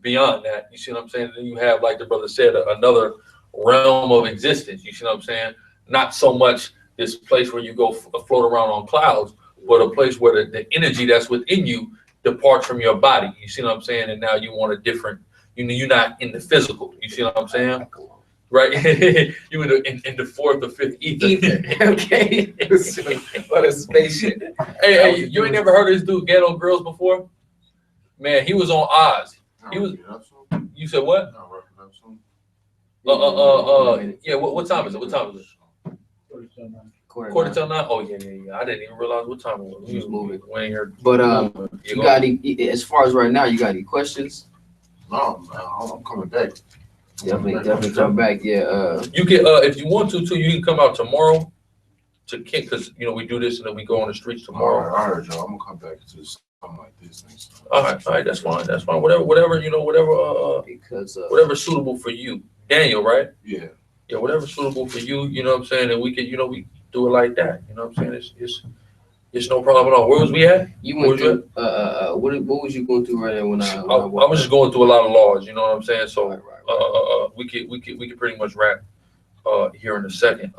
beyond that. You see what I'm saying? Then you have, like the brother said, another realm of existence. You see what I'm saying? Not so much this place where you go float around on clouds, but a place where the energy that's within you departs from your body. You see what I'm saying? And now you want a different. You're not in the physical. You see what I'm saying? Right? You in the fourth or fifth ether. Okay. What a spaceship. Hey, you ain't never heard of this dude Ghetto Girls before? Man, he was on Oz. He was. You said what? Yeah. What time is it? What time is it? Quarter till 9. Oh yeah. I didn't even realize what time it was. He was moving. We ain't here. But you got any, as far as right now, you got any questions? No, man, I'm coming back. Definitely come back. Yeah. You can, if you want to, too. You can come out tomorrow to kick, because we do this and then we go on the streets tomorrow. I heard y'all. I'm gonna come back to something like this next time. All right, that's fine. Whatever, whatever's suitable for you, Daniel, right? Yeah. Yeah, whatever's suitable for you. You know what I'm saying, and we can, we do it like that. You know what I'm saying? It's no problem at all. Where was we at? You went through. What was you going through right there when I was just going through a lot of laws. You know what I'm saying? So Right. we could pretty much wrap here in a second.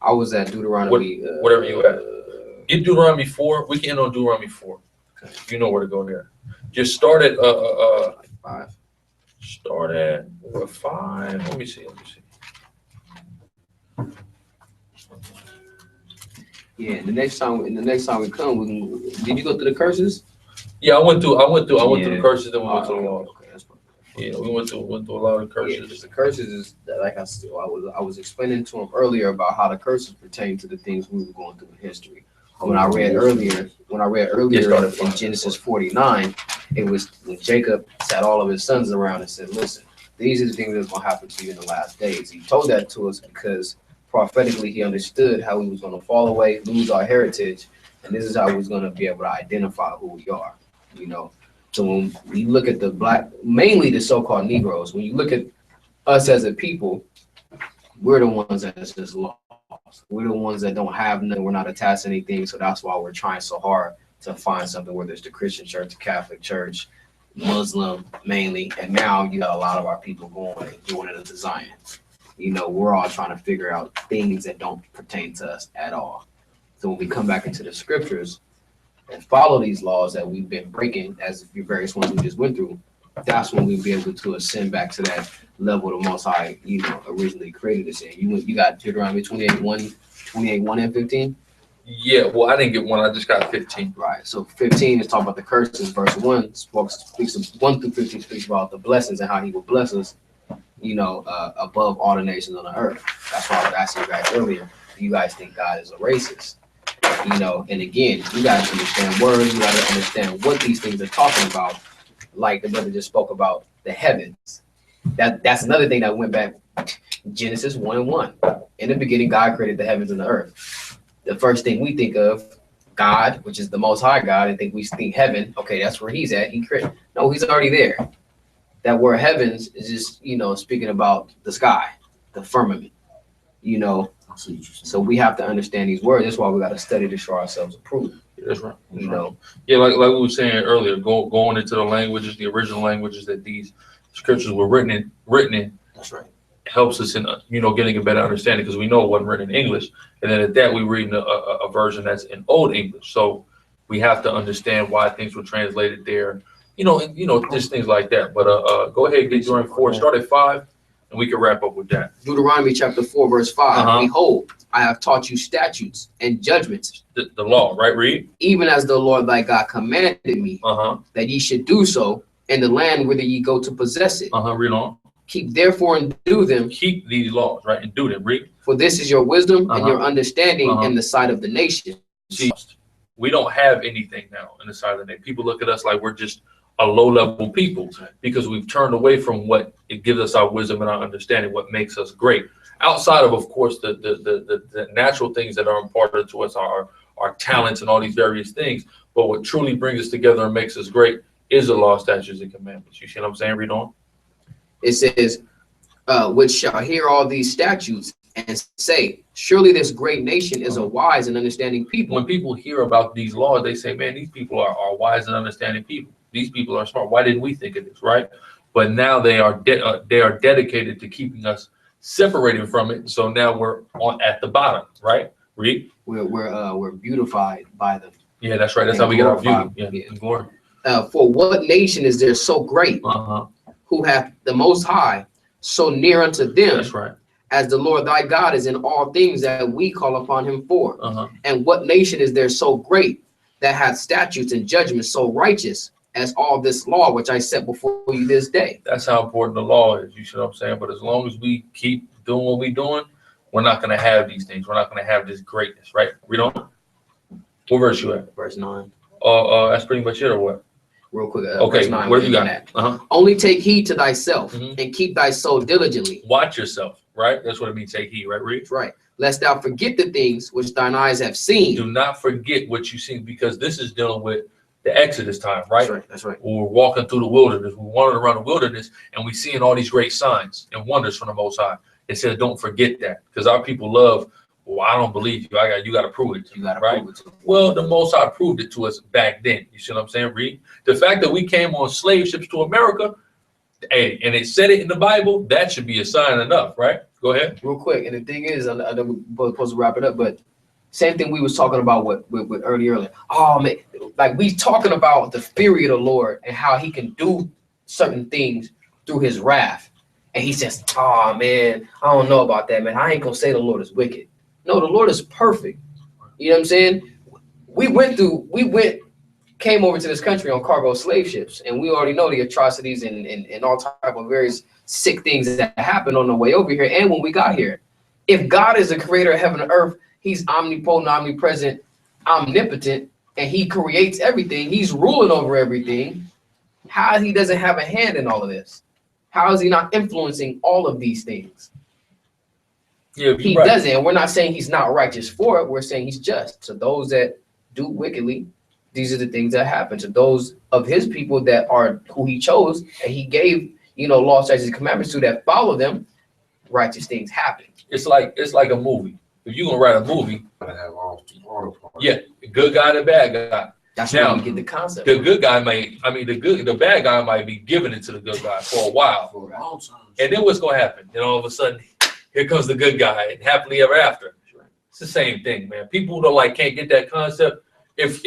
I was at Deuteronomy. Whatever you at. Get Deuteronomy 4. We can end on Deuteronomy 4. Okay. You know where to go there. Just start at 5. Start at 5. Let me see. Yeah. And the next time we come, did you go through the curses? Yeah, I went through the Yeah. curses, and we went through the Okay, laws. okay, that's perfect. Yeah, we went through a lot of Yeah, curses. the curses is that, like I was explaining to him earlier about how the curses pertain to the things we were going through in history. When I read earlier in Genesis 49, it was when Jacob sat all of his sons around and said, "Listen, these are the things that's going to happen to you in the last days." He told that to us because prophetically he understood how we was going to fall away, lose our heritage, and this is how we was going to be able to identify who we are. So when we look at mainly the so-called Negroes, when you look at us as a people, we're the ones that's just lost. We're the ones that don't have nothing. We're not attached to anything. So that's why we're trying so hard to find something, whether it's the Christian church, the Catholic church, Muslim mainly. And now you got a lot of our people going and doing it to Zion. We're all trying to figure out things that don't pertain to us at all. So when we come back into the scriptures and follow these laws that we've been breaking, as the various ones we just went through, that's when we'll be able to ascend back to that level the Most High, originally created us in. You got Deuteronomy 28:1 and 15? Yeah, well, I didn't get 1. I just got 15. Right. So 15 is talking about the curses. Verse 1 speaks of 1 through 15 speaks about the blessings and how he will bless us, above all the nations on the earth. That's why I was asking you guys earlier, do you guys think God is a racist? And again, you guys understand words, you gotta understand what these things are talking about. Like the brother just spoke about the heavens. That's another thing that went back. Genesis 1:1. In the beginning, God created the heavens and the earth. The first thing we think of, God, which is the Most High God, and we think heaven. Okay, that's where He's at. He created. No, He's already there. That word heavens is just speaking about the sky, the firmament. So we have to understand these words. That's why we got to study to show ourselves approved. Yeah, that's right. Yeah, like we were saying earlier, going into the languages, the original languages that these scriptures were written in. That's right. Helps us in getting a better understanding, because we know it wasn't written in English, and then at that we read a version that's in Old English. So we have to understand why things were translated there. Just things like that. But go ahead, get Deuteronomy 4. Start at 5. And And we can wrap up with that. Deuteronomy chapter 4, verse 5. Behold, I have taught you statutes and judgments. The law, right? Read. Even as the Lord thy God commanded me, that ye should do so in the land whither ye go to possess it. Read on. Keep therefore and do them. Keep these laws, right? And do them. Read. For this is your wisdom and your understanding in the sight of the nation. See, we don't have anything now in the sight of the nation. People look at us like we're just a low-level people because we've turned away from what it gives us our wisdom and our understanding, what makes us great. Outside of course, the natural things that are important to us, our talents and all these various things. But what truly brings us together and makes us great is the law, statutes, and commandments. You see what I'm saying? Read on. It says, which shall hear all these statutes and say, surely this great nation is a wise and understanding people. When people hear about these laws, they say, man, these people are wise and understanding people. These people are smart. Why didn't we think of this, right? But now they are dedicated to keeping us separated from it. So now we're at the bottom, right? Read. We're beautified by them. Yeah, that's right. That's how we get our beauty. Yeah. Glory. For what nation is there so great, who hath the Most High so near unto them? That's right. As the Lord thy God is in all things that we call upon him for. And what nation is there so great that hath statutes and judgments so righteous as all this law which I set before you this day? That's how important the law is. You see what I'm saying? But as long as we keep doing what we're doing, we're not going to have these things. We're not going to have this greatness, right? We don't. What verse you at? Verse 9. That's pretty much it, or what? Real quick. Okay, verse 9, where you got it? Only take heed to thyself and keep thy soul diligently. Watch yourself, right? That's what it means. Take heed, right? Read. Right. Lest thou forget the things which thine eyes have seen. Do not forget what you've seen, because this is dealing with the Exodus time, right? That's right. That's right. We're walking through the wilderness. We're wandering around the wilderness, and we're seeing all these great signs and wonders from the Most High. It says, don't forget that, because our people love, well, I don't believe you. You got to prove it. You got to right? prove it to me. Well, the Most High proved it to us back then. You see what I'm saying? Read. The fact that we came on slave ships to America, hey, and it said it in the Bible, that should be a sign enough, right? Go ahead. Real quick, and the thing is, I know we're supposed to wrap it up, but same thing we was talking about with earlier. Oh man, like we talking about the fury of the Lord and how he can do certain things through his wrath. And he says, oh man, I don't know about that, man. I ain't gonna say the Lord is wicked. No, the Lord is perfect. You know what I'm saying? Came over to this country on cargo slave ships, and we already know the atrocities and all type of various sick things that happened on the way over here and when we got here. If God is the creator of heaven and earth, he's omnipotent, omnipresent, omnipotent, and he creates everything. He's ruling over everything. How he doesn't have a hand in all of this? How is he not influencing all of these things? Yeah, he doesn't. And we're not saying he's not righteous for it. We're saying he's just. To those that do wickedly, these are the things that happen. To those of his people that are who he chose and he gave, law, statutes, and commandments to that follow them, righteous things happen. It's like a movie. If you're gonna write a movie, yeah, good guy and bad guy. That's now, where we get the concept. The good guy the bad guy might be giving it to the good guy for a while. And then what's gonna happen? And all of a sudden, here comes the good guy, and happily ever after. It's the same thing, man. People don't can't get that concept. If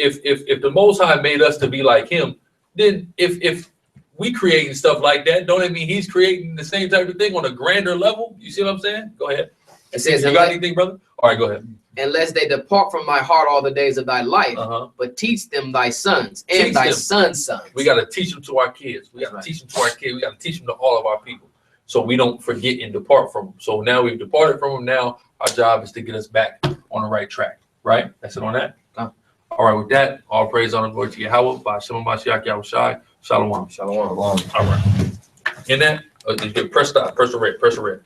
the Most High made us to be like him, then if we creating stuff like that, don't it mean he's creating the same type of thing on a grander level? You see what I'm saying? Go ahead. It says, you got anything, brother? All right, go ahead. Unless they depart from thy heart all the days of thy life, but teach them thy sons and thy sons' sons. We got to teach them to our kids. We got to teach them to our kids. We got to teach them to all of our people, so we don't forget and depart from them. So now we've departed from them. Now our job is to get us back on the right track. Right? That's it on that. All right, with that, all praise, honor, glory to Yahweh, by Shema Mashiach Yahushai. Shalom. Shalom. All right. In that, press stop, press the red.